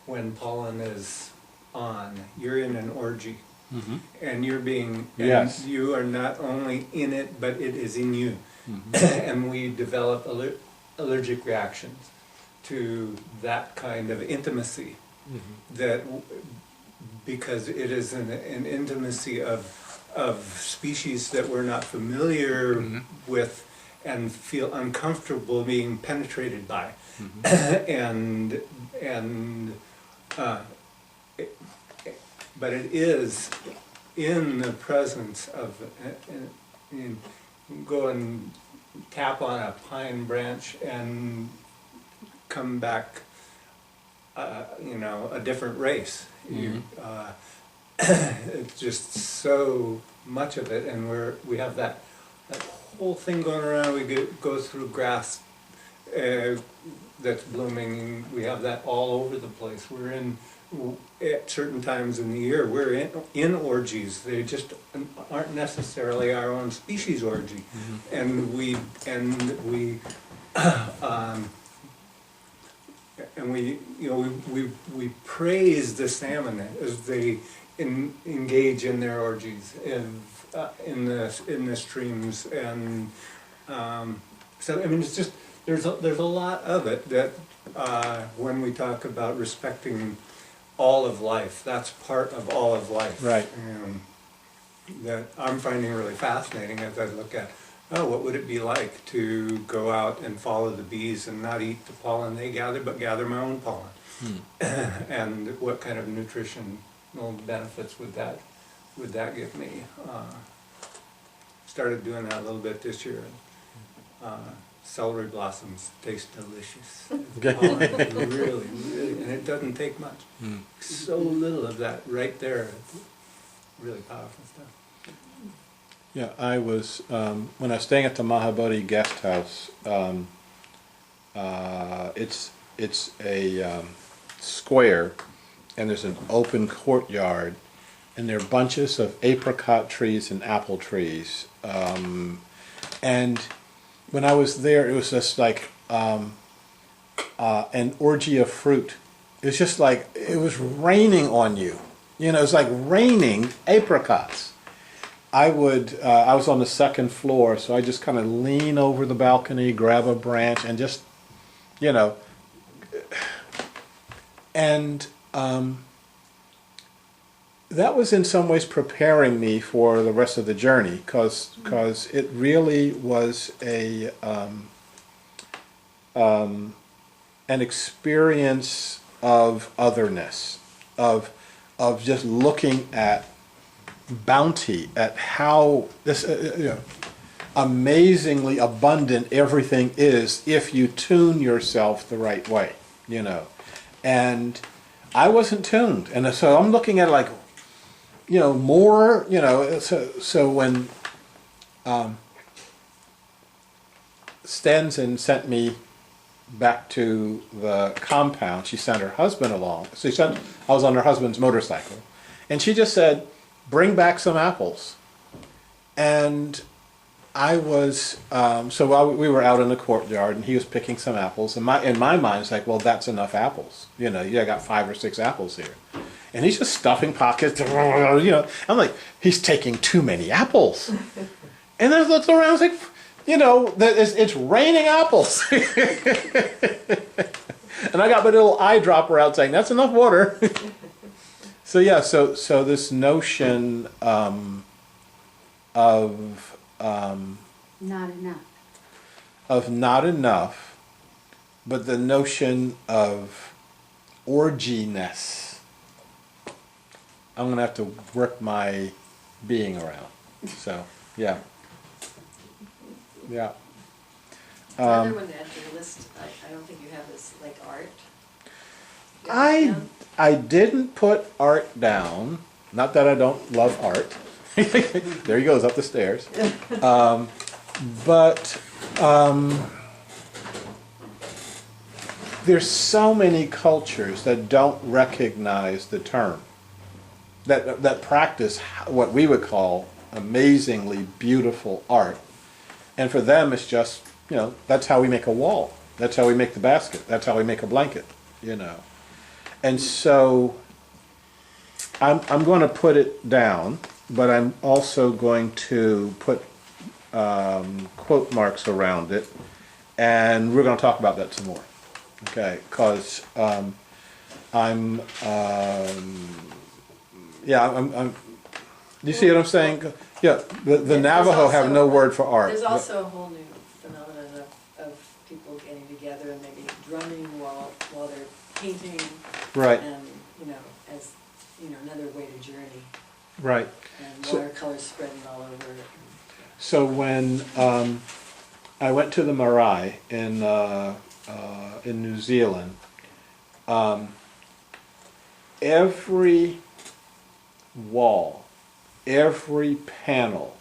when pollen is on, you're in an orgy. Mm-hmm. And you're being, Yes. and you are not only in it, but it is in you. Mm-hmm. And we develop allergic reactions to that kind of intimacy, Mm-hmm. because it is an intimacy of species that we're not familiar Mm-hmm. with and feel uncomfortable being penetrated by. Mm-hmm. But it is in the presence of, you go and tap on a pine branch and come back, you know, a different race. It's just so much of it, and we have that whole thing going around. We go through grass that's blooming. We have that all over the place. We're in, at certain times in the year, we're in orgies. They just aren't necessarily our own species orgy. Mm-hmm. And we you know, we praise the salmon as they engage in their orgies in the streams, and so I mean, it's just there's a lot of it that when we talk about respecting all of life, that's part of all of life, Right. that I'm finding really fascinating as I look at, oh, what would it be like to go out and follow the bees and not eat the pollen they gather, but gather my own pollen? And what kind of nutritional benefits would that give me? Started doing that a little bit this year. Celery blossoms taste delicious. Pollen, really, and it doesn't take much. So little of that right there. Really powerful stuff. Yeah, I was, when I was staying at the Mahabodhi guest house, it's a square, and there's an open courtyard, and there are bunches of apricot trees and apple trees. And when I was there, it was just like an orgy of fruit. It was just like, it was raining on you. You know, it was like raining apricots. I was on the second floor, so I just kind of lean over the balcony, grab a branch, and just, you know, and that was in some ways preparing me for the rest of the journey, because it really was an experience of otherness, of just looking at bounty, at how this amazingly abundant everything is if you tune yourself the right way, you know. And I wasn't tuned, and so I'm looking at it like, more, so when Stenson sent me back to the compound, she sent her husband along. I was on her husband's motorcycle, and she just said, bring back some apples. And I was, we were out in the courtyard, and he was picking some apples, and in my mind, it's like, well, that's enough apples. You got 5 or 6 apples here. And he's just stuffing pockets, I'm like, he's taking too many apples. And then I looked around, I was like, it's raining apples. And I got my little eyedropper out saying, that's enough water. So this notion of Not enough. not enough, but the notion of orginess, I'm going to have to work my being around. So, yeah. Yeah. The other one that your list, I don't think you have is like art. I didn't put art down. Not that I don't love art. There he goes up the stairs. But there's so many cultures that don't recognize the term, that practice what we would call amazingly beautiful art. And for them, it's just, that's how we make a wall. That's how we make the basket. That's how we make a blanket, And so I'm going to put it down, but I'm also going to put quote marks around it, and we're going to talk about that some more, okay? Because I'm you see what I'm saying? Yeah, the Navajo have no word for art. There's also a whole new phenomenon of people getting together and maybe drumming while they're painting. Right. And, as, another way to journey. Right. And watercolors spreading all over. So when I went to the marae in New Zealand, every wall, every panel,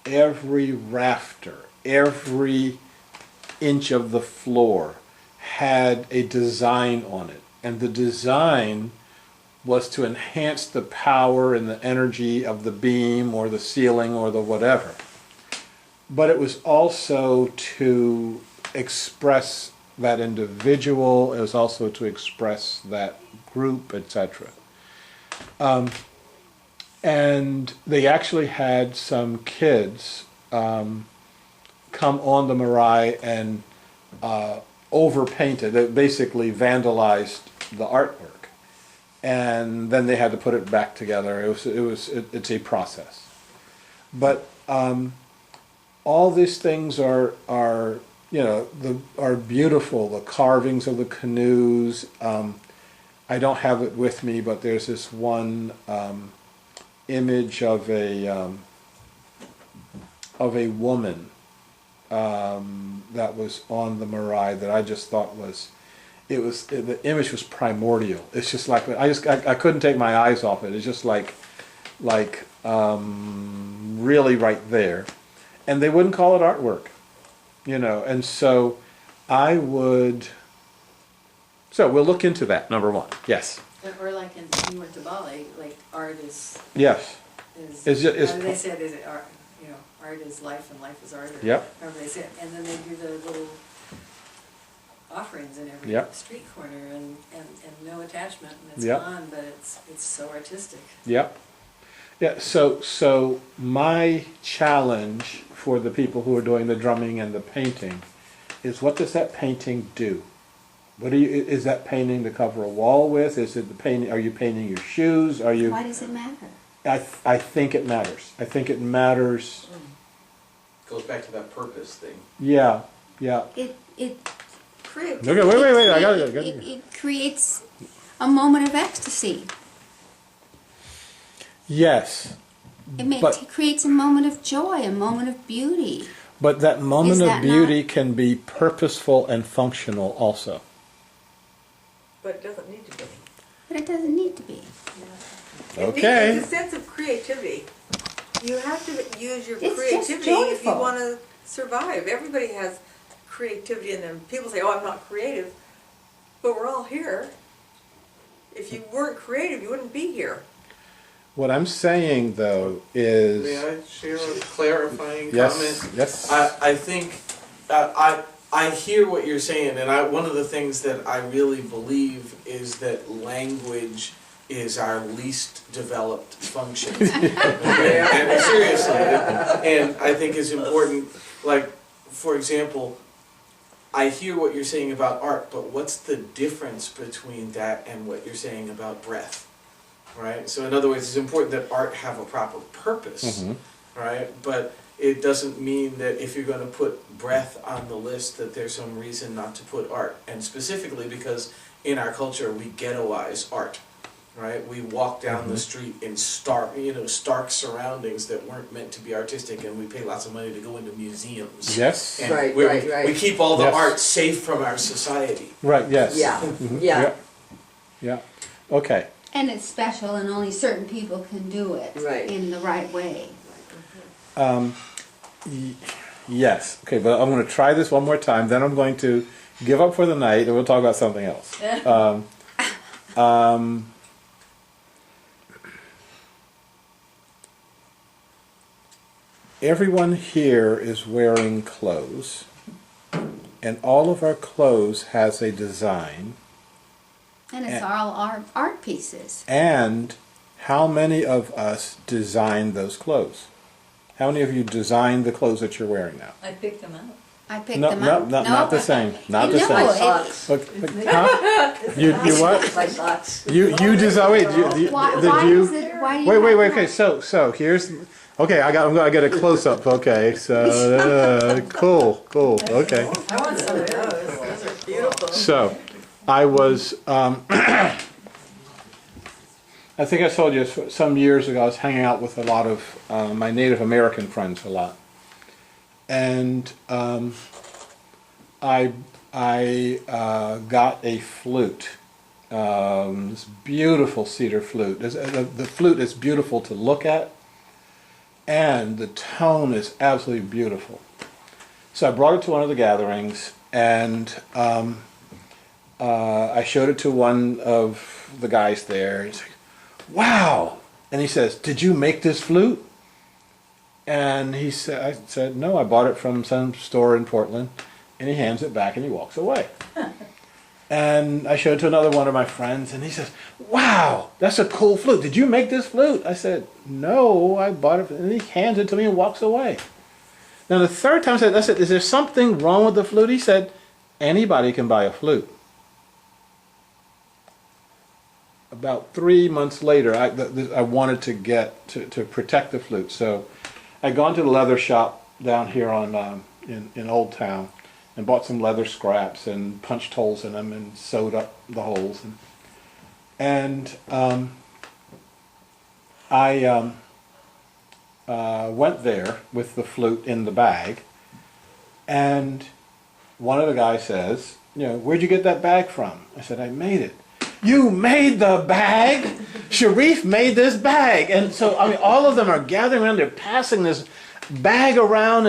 every rafter, every inch of the floor had a design on it. And the design was to enhance the power and the energy of the beam or the ceiling or the whatever. But it was also to express that individual, it was also to express that group, etc. And they actually had some kids come on the marae and overpainted, they basically vandalized the artwork. And then they had to put it back together. It's a process. But all these things are beautiful. The carvings of the canoes. I don't have it with me, but there's this one image of a woman that was on the marae that I just thought the image was primordial. It's just like I couldn't take my eyes off it. It's just like really right there, and they wouldn't call it artwork, And so I would. So we'll look into that. Number one, yes. Or like you went to Bali, like art is. Yes. How do they say it? Is it art? Art is life and life is art. Or Yep. however they say it, and then they do the little offerings in every Yep. street corner, and no attachment, and it's Yep. fun, but it's so artistic. Yep. Yeah. So my challenge for the people who are doing the drumming and the painting is, what does that painting do? Is that painting to cover a wall with? Is it the painting? Are you painting your shoes? Are you? Why does it matter? I think it matters. I think it matters. Goes back to that purpose thing. Yeah. It Okay, wait. I got it. It creates a moment of ecstasy. Yes. It creates a moment of joy, a moment of beauty. But that moment Is of that beauty not- can be purposeful and functional also. But it doesn't need to be. but it doesn't need to be. Okay. It's a sense of creativity. You have to use your It's just creativity if you joyful. want to survive. Everybody has creativity in them. People say, "Oh, I'm not creative," but we're all here. If you weren't creative, you wouldn't be here. What I'm saying though is May I share a clarifying yes, comment? yes. I think, I hear what you're saying, and one of the things that I really believe is that language is our least developed function. Okay? And seriously, and I think it's important, like, for example, I hear what you're saying about art, but what's the difference between that and what you're saying about breath? Right? So in other words, it's important that art have a proper purpose, right? But it doesn't mean that if you're going to put breath on the list that there's some reason not to put art. And specifically because in our culture we ghettoize art, right? We walk down the street in stark surroundings that weren't meant to be artistic, and we pay lots of money to go into museums. Yes. And Right, we right. keep all the Yes. art safe from our society. Right, yes. Yeah, Mhm. yeah. Yeah. Okay. And it's special and only certain people can do it Right. in the right way. Yes. Okay, but I'm going to try this one more time. Then I'm going to give up for the night, and we'll talk about something else. Everyone here is wearing clothes, and all of our clothes has a design. And it's all art pieces. And how many of us designed those clothes? How many of you designed the clothes that you're wearing now? I picked them out. I picked No, them no, up. no, not the same. Not the No, same. it- Socks. Look, huh? You what? My socks. You design. Wait, Why, did why you? is it, why do you Wait. have Okay, that? so here's. Okay, I gotta get a close up. Okay, so cool. Okay. I want some of those. Those are beautiful. So, I was. I think I told you some years ago I was hanging out with a lot of my Native American friends a lot, and I got a flute, this beautiful cedar flute. The flute is beautiful to look at, and the tone is absolutely beautiful. So I brought it to one of the gatherings, and I showed it to one of the guys there. He's like, "Wow!" And he says, "Did you make this flute?" And I said, "No, I bought it from some store in Portland." And he hands it back and he walks away. And I showed it to another one of my friends, and he says, "Wow, that's a cool flute. Did you make this flute?" I said, "No, I bought it." And he hands it to me and walks away. Now the third time I said, "Is there something wrong with the flute?" He said, "Anybody can buy a flute." About 3 months later, I wanted to get to protect the flute, so I'd gone to the leather shop down here on in Old Town and bought some leather scraps and punched holes in them and sewed up the holes, and I went there with the flute in the bag, and one of the guys says, "Where'd you get that bag from?" I said, "I made it." "You made the bag? Sharif made this bag." And so, I mean, all of them are gathering around, they're passing this bag around,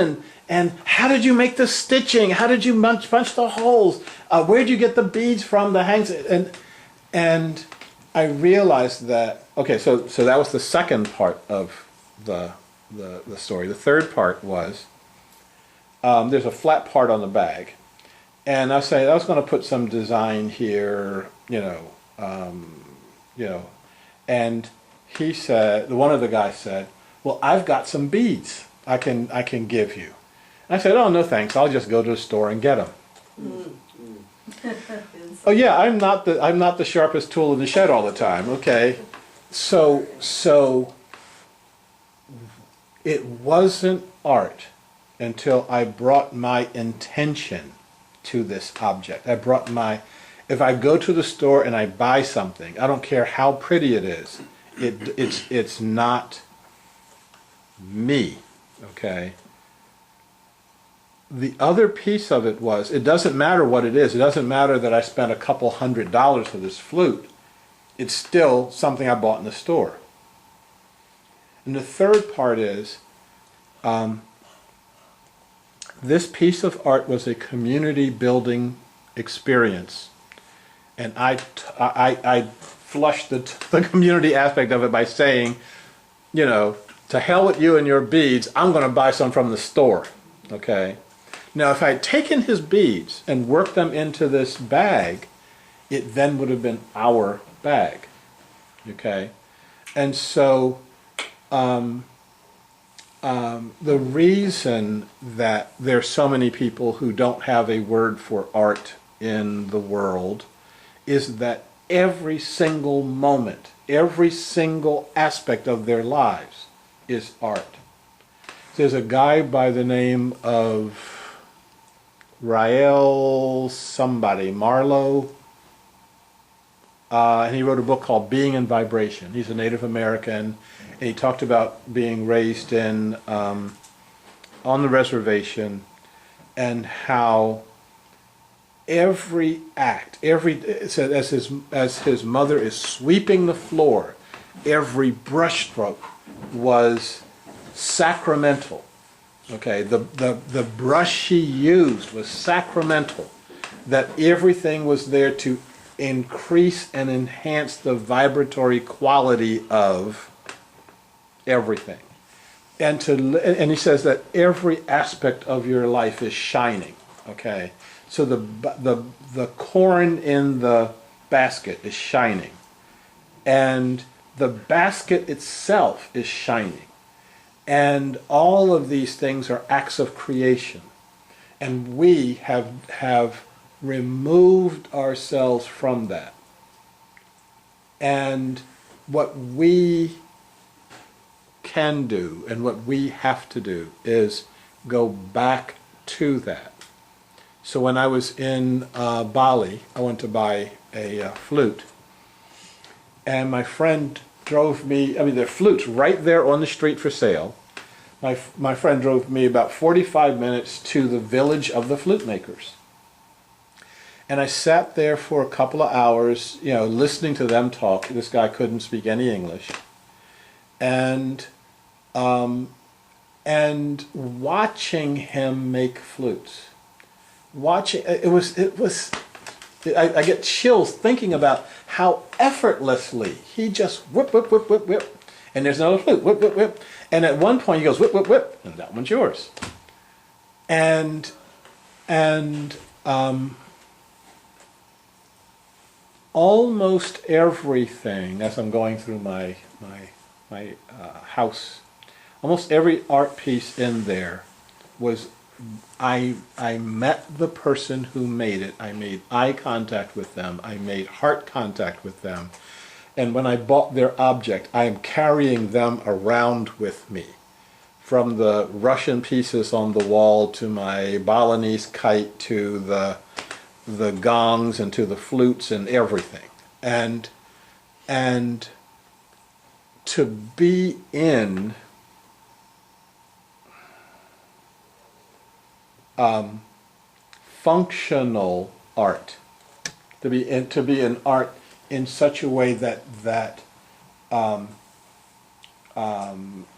and how did you make the stitching? How did you punch the holes? Where'd you get the beads from, the hangs? And I realized that, okay, so that was the second part of the story. The third part was, there's a flat part on the bag. And I was going to put some design here, and he said, one of the guys said, "Well, I've got some beads I can give you." I said, "Oh, no thanks, I'll just go to the store and get them." Oh yeah, I'm not the sharpest tool in the shed all the time. Okay, so it wasn't art until I brought my intention to this object. If I go to the store and I buy something, I don't care how pretty it is, it's not me, okay? The other piece of it was, it doesn't matter what it is. It doesn't matter that I spent a couple $100 for this flute. it's still something I bought in the store. And the third part is, this piece of art was a community building experience. And I flushed the community aspect of it by saying, you know, to hell with you and your beads, I'm going to buy some from the store, okay? Now, if I had taken his beads and worked them into this bag, it then would have been our bag, okay? And so the reason that there's so many people who don't have a word for art in the world is that every single moment, every single aspect of their lives is art. There's a guy by the name of Rael somebody, Marlowe, and he wrote a book called Being in Vibration. He's a Native American, and he talked about being raised in on the reservation and how every act, as his mother is sweeping the floor, every brushstroke was sacramental. Okay, the brush she used was sacramental. That everything was there to increase and enhance the vibratory quality of everything. And he says that every aspect of your life is shining. Okay, so the corn in the basket is shining, and the basket itself is shining, and all of these things are acts of creation, and we have removed ourselves from that. And what we can do and what we have to do is go back to that. So when I was in Bali, I went to buy a flute, and my friend drove me, I mean, there are flutes right there on the street for sale. My friend drove me about 45 minutes to the village of the flute makers. And I sat there for a couple of hours, you know, listening to them talk. This guy couldn't speak any English. And watching him make flutes. I get chills thinking about how effortlessly he just whip, whip, whip, whip, whip. And there's another flute, whip, whip, whip. And at one point he goes, whip, whip, whip, and that one's yours. And almost everything, as I'm going through my house, almost every art piece in there was, I met the person who made it. I made eye contact with them. I made heart contact with them. And when I bought their object, I am carrying them around with me. From the Russian pieces on the wall to my Balinese kite to the gongs and to the flutes and everything. And to be in functional art, to be in art in such a way that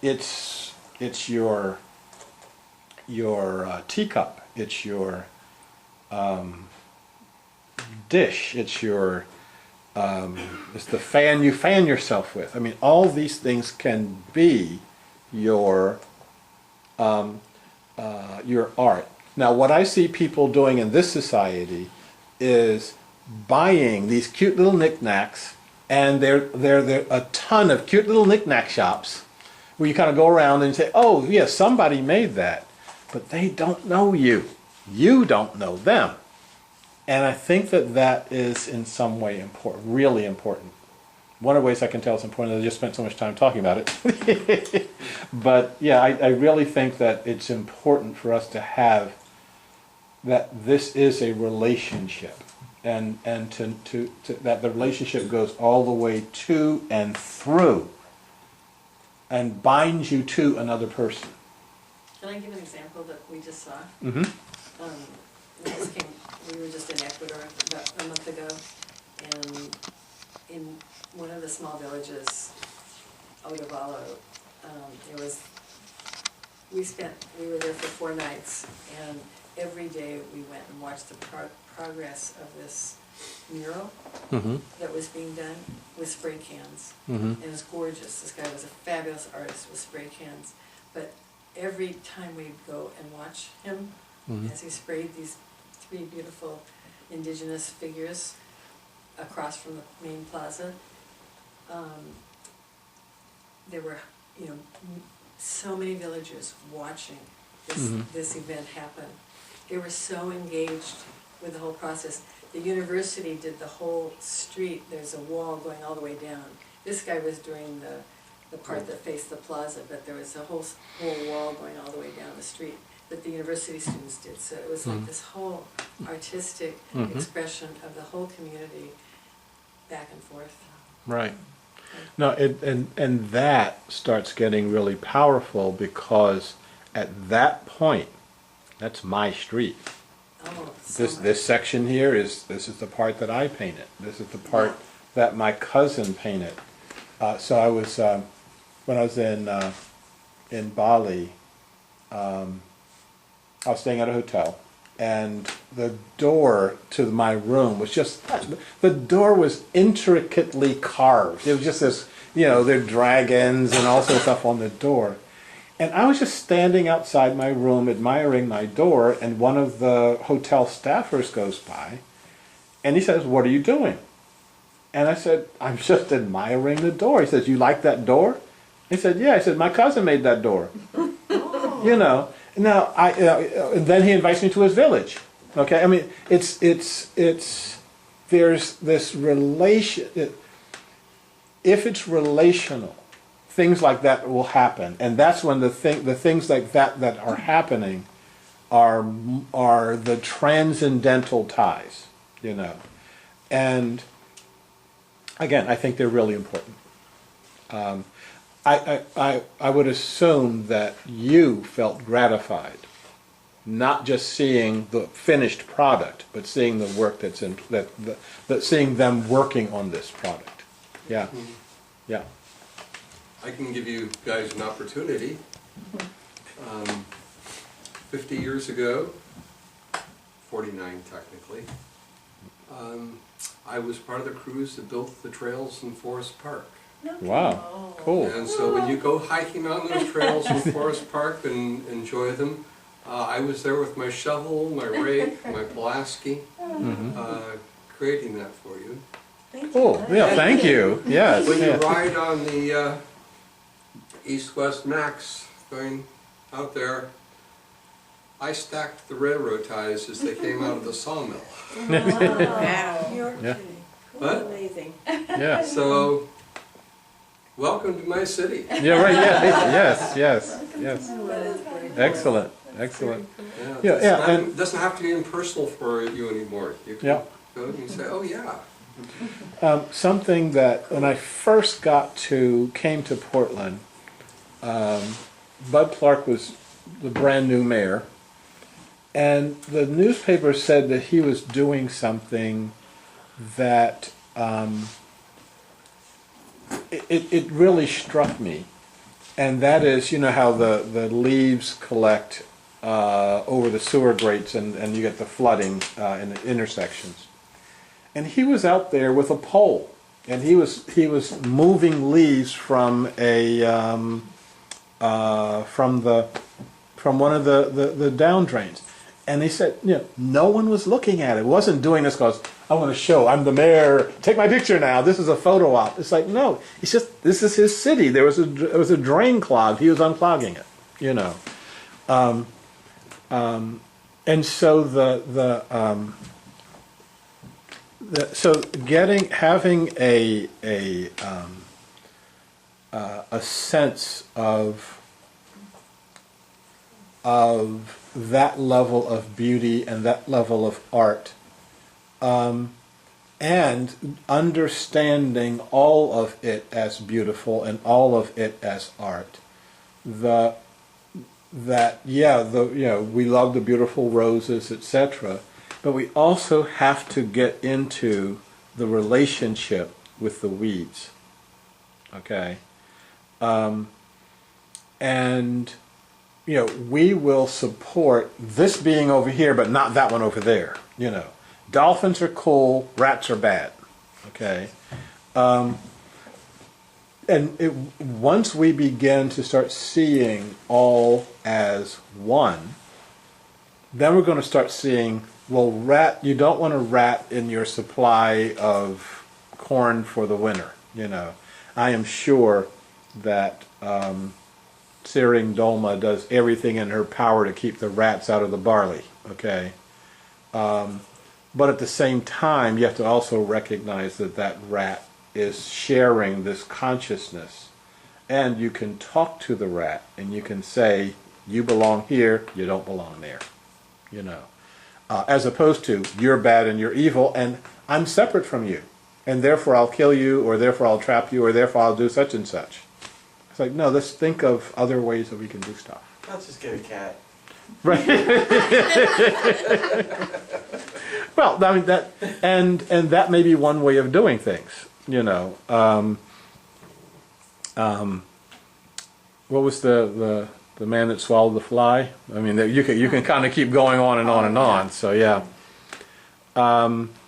it's your teacup, it's your dish, it's the fan you fan yourself with. I mean, all these things can be your art. Now, what I see people doing in this society is buying these cute little knickknacks, and there are a ton of cute little knickknack shops where you kind of go around and say, oh, yeah, somebody made that, but they don't know you. You don't know them. And I think that is in some way important, really important. One of the ways I can tell it's important is I just spent so much time talking about it. But yeah, I really think that it's important for us to have that this is a relationship, and to that the relationship goes all the way to and through and binds you to another person. Can I give an example that we just saw? Mm-hmm. We were just in Ecuador about a month ago, and in one of the small villages, Odavalo, there was, we were there for 4 nights, and every day we went and watched the progress of this mural Mm-hmm. that was being done with spray cans. Mm-hmm. And it was gorgeous. This guy was a fabulous artist with spray cans. But every time we'd go and watch him Mhm. as he sprayed these 3 beautiful indigenous figures across from the main plaza, there were, so many villagers watching this event happen. They were so engaged with the whole process. The university did the whole street. There's a wall going all the way down. This guy was doing the part that faced the plaza, but there was a whole wall going all the way down the street that the university students did. So it was like this whole artistic expression of the whole community back and forth. Right. No, and that starts getting really powerful because at that point, that's my street. Oh, so This section here this is the part that I painted. This is the part that my cousin painted. So I was when I was in Bali, I was staying at a hotel, and the door to my room was the door was intricately carved. It was just this, there are dragons and all sorts of stuff on the door. And I was just standing outside my room admiring my door, and one of the hotel staffers goes by, and he says, "What are you doing?" And I said, "I'm just admiring the door." He says, "You like that door?" He said, "Yeah." I said, "My cousin made that door." Now, and then he invites me to his village. Okay, I mean, there's this relation. If it's relational, things like that will happen, and that's when the things like that are happening are the transcendental ties, and again, I think they're really important. I would assume that you felt gratified, not just seeing the finished product, but seeing the work that's in that seeing them working on this product. Yeah, yeah. I can give you guys an opportunity. 50 years ago, 49 technically, I was part of the crews that built the trails in Forest Park. Wow, cool. And so when you go hiking on those trails in Forest Park and enjoy them, I was there with my shovel, my rake, my Pulaski, creating that for you. Cool. Yeah, thank you. Yes. When you ride on the East-West Max going out there, I stacked the railroad ties as they came out of the sawmill. Wow. New York Yeah. City. What? Amazing. Yeah. So, welcome to my city. Yeah. Right. Yeah. Yes. Excellent. Excellent. Yeah. It doesn't have to be impersonal for you anymore. You can Yeah. go and say, "Oh yeah." Something that when I first came to Portland, Bud Clark was the brand new mayor, and the newspaper said that he was doing something that it really struck me, and that is, how the leaves collect over the sewer grates, and you get the flooding in the intersections. And he was out there with a pole, and he was moving leaves from from one of the down drains. And he said, no one was looking at it. It wasn't doing this because I want to show I'm the mayor. Take my picture now. This is a photo op. It's like, no. It's just this is his city. There was a drain clogged. He was unclogging it. And so having a sense of that level of beauty and that level of art, and understanding all of it as beautiful and all of it as art. We love the beautiful roses, etc., but we also have to get into the relationship with the weeds. Okay? And, you know, we will support this being over here, but not that one over there, you know. Dolphins are cool, rats are bad. Okay? Once we begin to start seeing all as one, then we're going to start seeing, well, you don't want a rat in your supply of corn for the winter, you know. I am sure that Tsering Dolma does everything in her power to keep the rats out of the barley, okay? But at the same time, you have to also recognize that that rat is sharing this consciousness. And you can talk to the rat and you can say, you belong here, you don't belong there, you know. As opposed to, you're bad and you're evil and I'm separate from you. And therefore I'll kill you, or therefore I'll trap you, or therefore I'll do such and such. It's like, no, let's think of other ways that we can do stuff. I'll just get a cat. Right. Well, I mean that, and that may be one way of doing things. You know, what was the man that swallowed the fly? I mean, you can kind of keep going on and on and on. So yeah.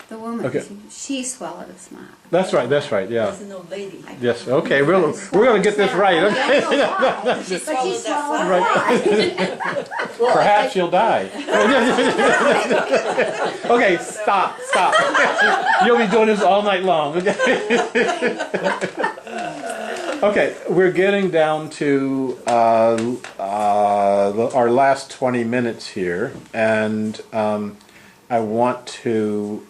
The woman, Okay. she swallowed a smile. That's right. That's right. Yeah. There's no lady. Yes. Okay. We're gonna get this right. Okay. She But she swallowed swallowed that a Perhaps you'll die. Okay. Stop. You'll be doing this all night long. Okay. We're getting down to our last 20 minutes here, and I want to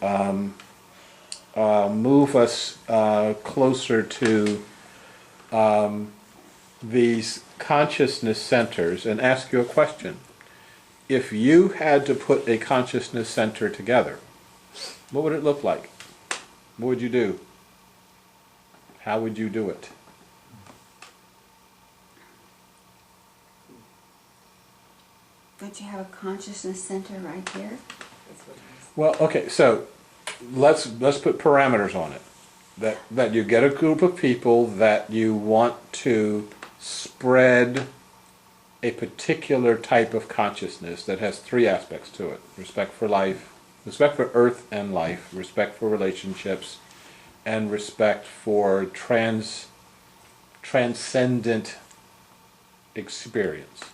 move us closer to these consciousness centers and ask you a question. If you had to put a consciousness center together, what would it look like? What would you do? How would you do it? Don't you have a consciousness center right here? Well, okay, so let's put parameters on it. That you get a group of people that you want to spread a particular type of consciousness that has three aspects to it: respect for life, respect for earth and life, respect for relationships, and respect for transcendent experience.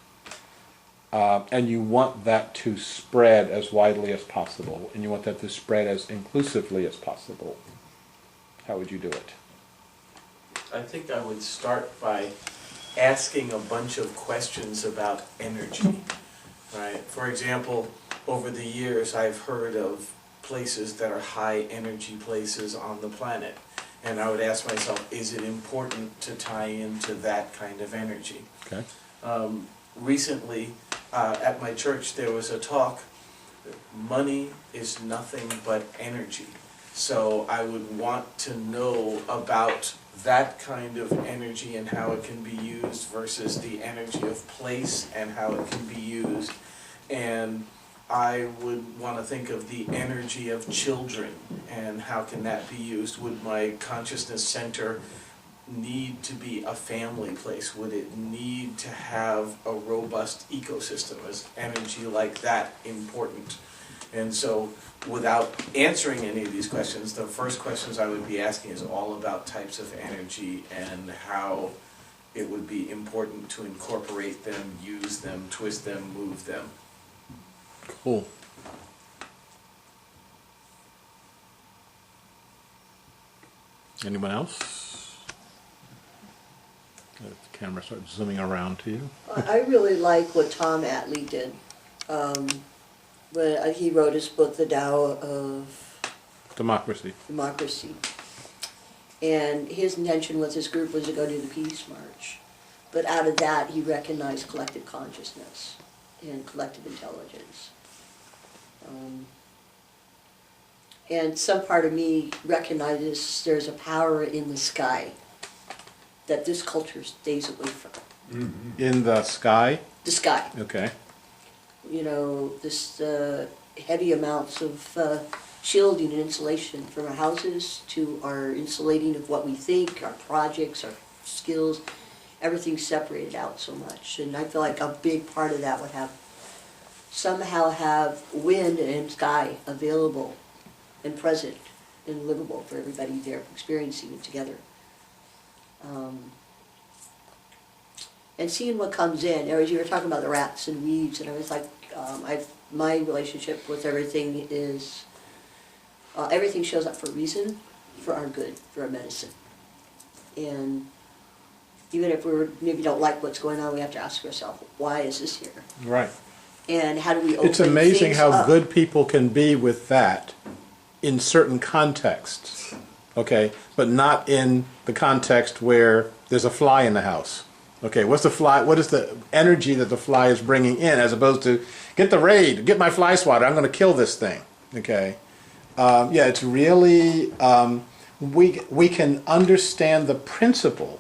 And you want that to spread as widely as possible, and you want that to spread as inclusively as possible. How would you do it? I think I would start by asking a bunch of questions about energy, right? For example, over the years I've heard of places that are high energy places on the planet, and I would ask myself, is it important to tie into that kind of energy? Okay. Recently, at my church there was a talk, money is nothing but energy. So I would want to know about that kind of energy and how it can be used versus the energy of place and how it can be used. And I would want to think of the energy of children and how can that be used. Would my consciousness center need to be a family place? Would it need to have a robust ecosystem? Is energy like that important? And so without answering any of these questions, the first questions I would be asking is all about types of energy and how it would be important to incorporate them, use them, twist them, move them. Cool. Anyone else? Let the camera start zooming around to you. I really like what Tom Atlee did. When he wrote his book, The Tao of Democracy. And his intention with his group was to go to the Peace March. But out of that, he recognized collective consciousness and collective intelligence. And some part of me recognizes there's a power in the sky that this culture stays away from. Mm-hmm. In the sky? The sky. Okay. You know, this heavy amounts of shielding and insulation from our houses to our insulating of what we think, our projects, our skills, everything's separated out so much. And I feel like a big part of that would somehow have wind and sky available and present and livable for everybody there experiencing it together. And seeing what comes in, as you were talking about the rats and weeds, and I was like, my relationship with everything is, everything shows up for a reason, for our good, for our medicine. And even if we maybe don't like what's going on, we have to ask ourselves, why is this here? Right. And how do we open It's amazing things how up? good people can be with that in certain contexts, okay, but not in the context where there's a fly in the house. Okay, what's the fly? What is the energy that the fly is bringing in, as opposed to get the raid, get my fly swatter, I'm going to kill this thing. Okay, yeah, it's really we can understand the principle,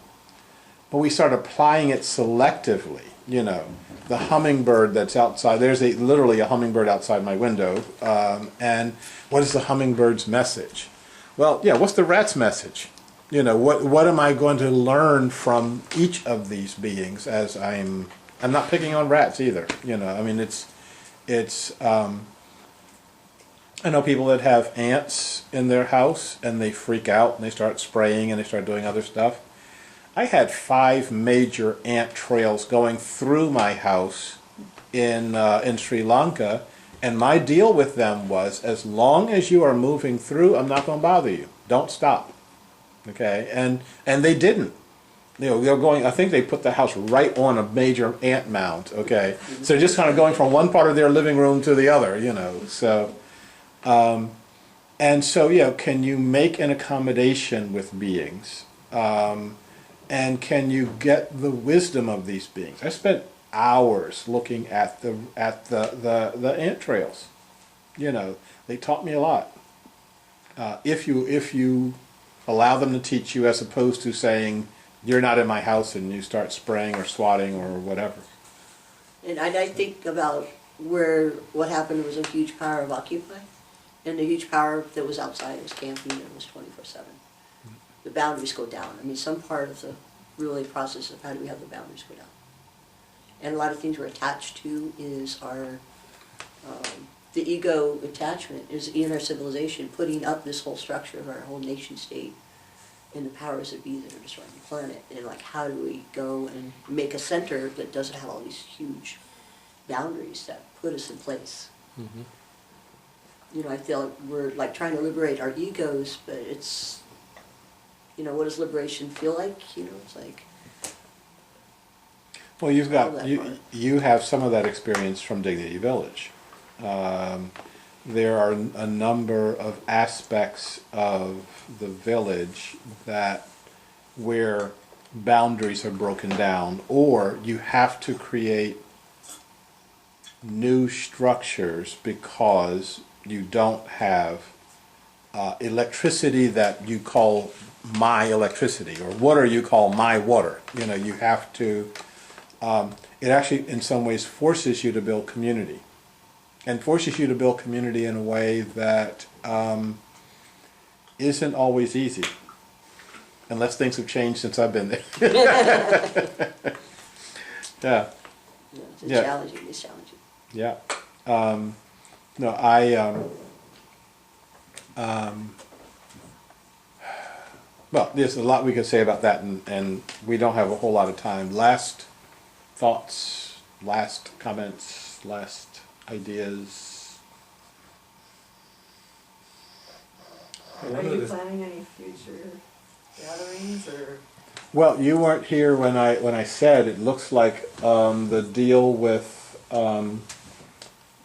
but we start applying it selectively. You know, the hummingbird that's outside. There's literally a hummingbird outside my window, and what is the hummingbird's message? Well, yeah, what's the rat's message? You know, what am I going to learn from each of these beings as I'm not picking on rats either, you know, I mean, I know people that have ants in their house and they freak out and they start spraying and they start doing other stuff. I had 5 major ant trails going through my house in Sri Lanka, and my deal with them was, as long as you are moving through, I'm not going to bother you. Don't stop. Okay, and they didn't. You know, they're going. I think they put the house right on a major ant mound. Okay, so they're just kind of going from one part of their living room to the other. You know, so and so yeah, can you make an accommodation with beings, and can you get the wisdom of these beings? I spent hours looking at the ant trails. You know, they taught me a lot. If you allow them to teach you, as opposed to saying, you're not in my house, and you start spraying or swatting or whatever. And I think about what happened was a huge power of Occupy, and the huge power that was outside was camping, and it was 24/7. The boundaries go down. I mean, some part of the really process of how do we have the boundaries go down. And a lot of things we're attached to is our, the ego attachment is in our civilization, putting up this whole structure of our whole nation state and the powers that be that are destroying the planet. And like, how do we go and make a center that doesn't have all these huge boundaries that put us in place? Mm-hmm. You know, I feel like we're like trying to liberate our egos, but it's, you know, what does liberation feel like? You know, it's like, Well, you have some of that experience from Dignity Village. There are a number of aspects of the village where boundaries are broken down, or you have to create new structures because you don't have electricity that you call my electricity, or water you call my water. You know, you have to. It actually, in some ways, forces you to build community. And forces you to build community in a way that isn't always easy. Unless things have changed since I've been there. Yeah. it's challenging, it's challenging. Yeah. No, well, there's a lot we could say about that, and we don't have a whole lot of time. Last thoughts, last comments, last ideas. Are you planning any future gatherings or? Well, you weren't here when I said it looks like the deal with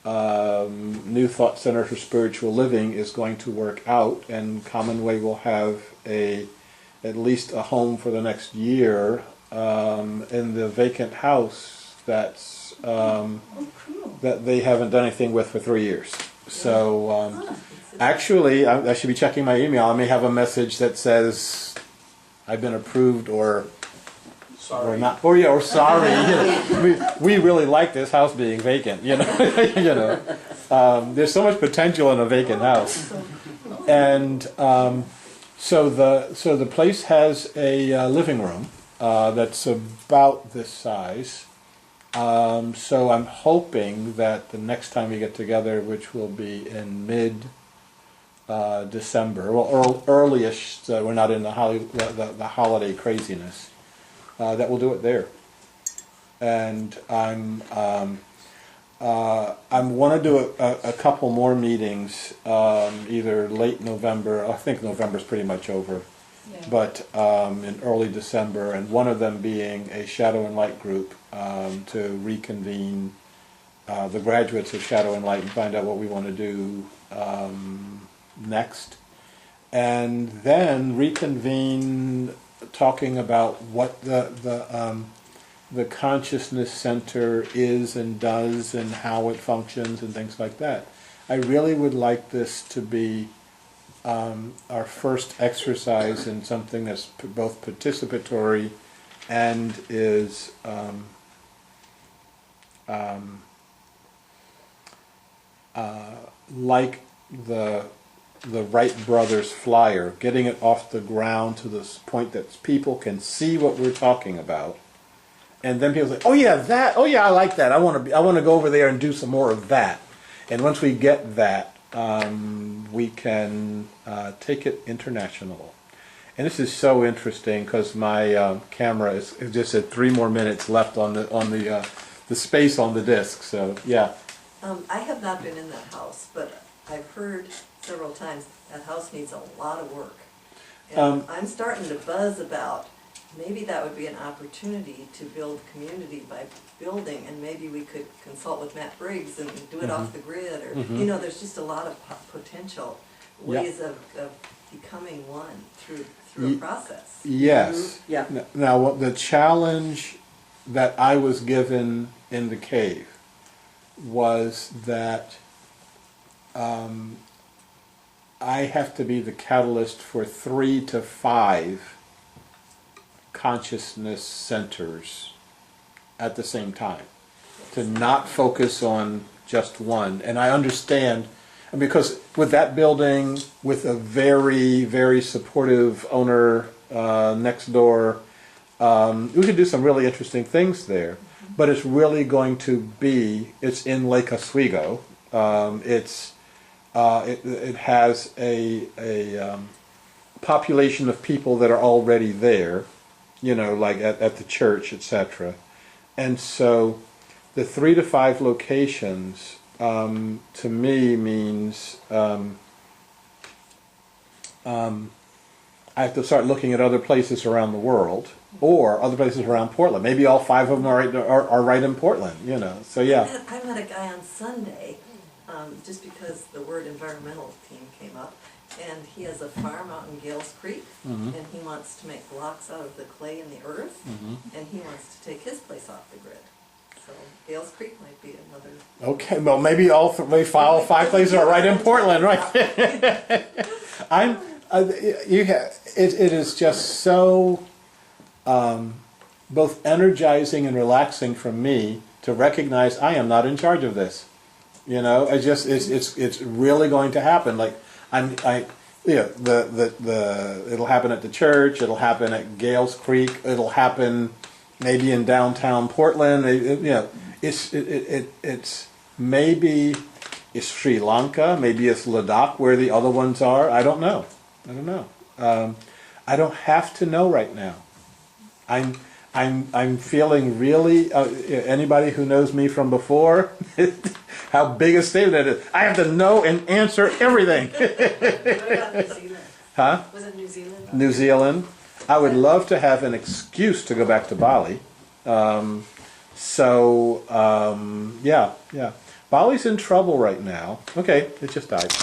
New Thought Center for Spiritual Living is going to work out, and Commonwealth will have at least a home for the next year in the vacant house that's that they haven't done anything with for 3 years. So actually, I should be checking my email. I may have a message that says I've been approved or not, or sorry. You know, we really like this house being vacant. You know, you know. There's so much potential in a vacant house. And so the place has a living room that's about this size. So I'm hoping that the next time we get together, which will be in mid-December, well, early-ish, so we're not in the holiday craziness, that we'll do it there. And I want to do a couple more meetings, either late November. I think November's pretty much over, Yeah. but in early December, and one of them being a Shadow and Light group to reconvene the graduates of Shadow and Light and find out what we want to do next, and then reconvene talking about what the consciousness center is and does and how it functions and things like that. I really would like this to be our first exercise in something that's both participatory and is like the Wright Brothers flyer, getting it off the ground to this point that people can see what we're talking about. And then people say, "Oh yeah, that. Oh yeah, I like that. I want to go over there and do some more of that." And once we get that, we can take it international. And this is so interesting because my camera is just at 3 more minutes left on the space on the disc. So yeah. I have not been in that house, but I've heard several times that house needs a lot of work. And I'm starting to buzz about maybe that would be an opportunity to build community by building, and maybe we could consult with Matt Briggs and do it off the grid, or you know, there's just a lot of potential ways of becoming one through a process. Yes. Yeah. Now, the challenge that I was given in the cave was that I have to be the catalyst for 3 to 5 consciousness centers at the same time, to not focus on just one. And I understand, because with that building, with a very, very supportive owner next door, we could do some really interesting things there. But it's really going to be, it's in Lake Oswego. It has a population of people that are already there, you know, like at the church, etc. And so the 3 to 5 locations to me means I have to start looking at other places around the world, or other places around Portland. Maybe all 5 of them are right in Portland, you know. So yeah. I met a guy on Sunday, just because the word environmental team came up, and he has a farm out in Gales Creek, and he wants to make blocks out of the clay in the earth, and he wants to take his place off the grid. So Gales Creek might be another. Okay, well maybe all 5 places are right in Portland, right? It is just so both energizing and relaxing for me to recognize I am not in charge of this. You know, it's really going to happen. Like it'll happen at the church. It'll happen at Gales Creek. It'll happen maybe in downtown Portland. It's maybe it's Sri Lanka. Maybe it's Ladakh where the other ones are. I don't know. I don't have to know right now. I'm feeling really. Anybody who knows me from before, how big a statement that is. I have to know and answer everything. What about New Zealand? Huh? Was it New Zealand? New Zealand. I would love to have an excuse to go back to Bali. Yeah. Bali's in trouble right now. Okay, it just died.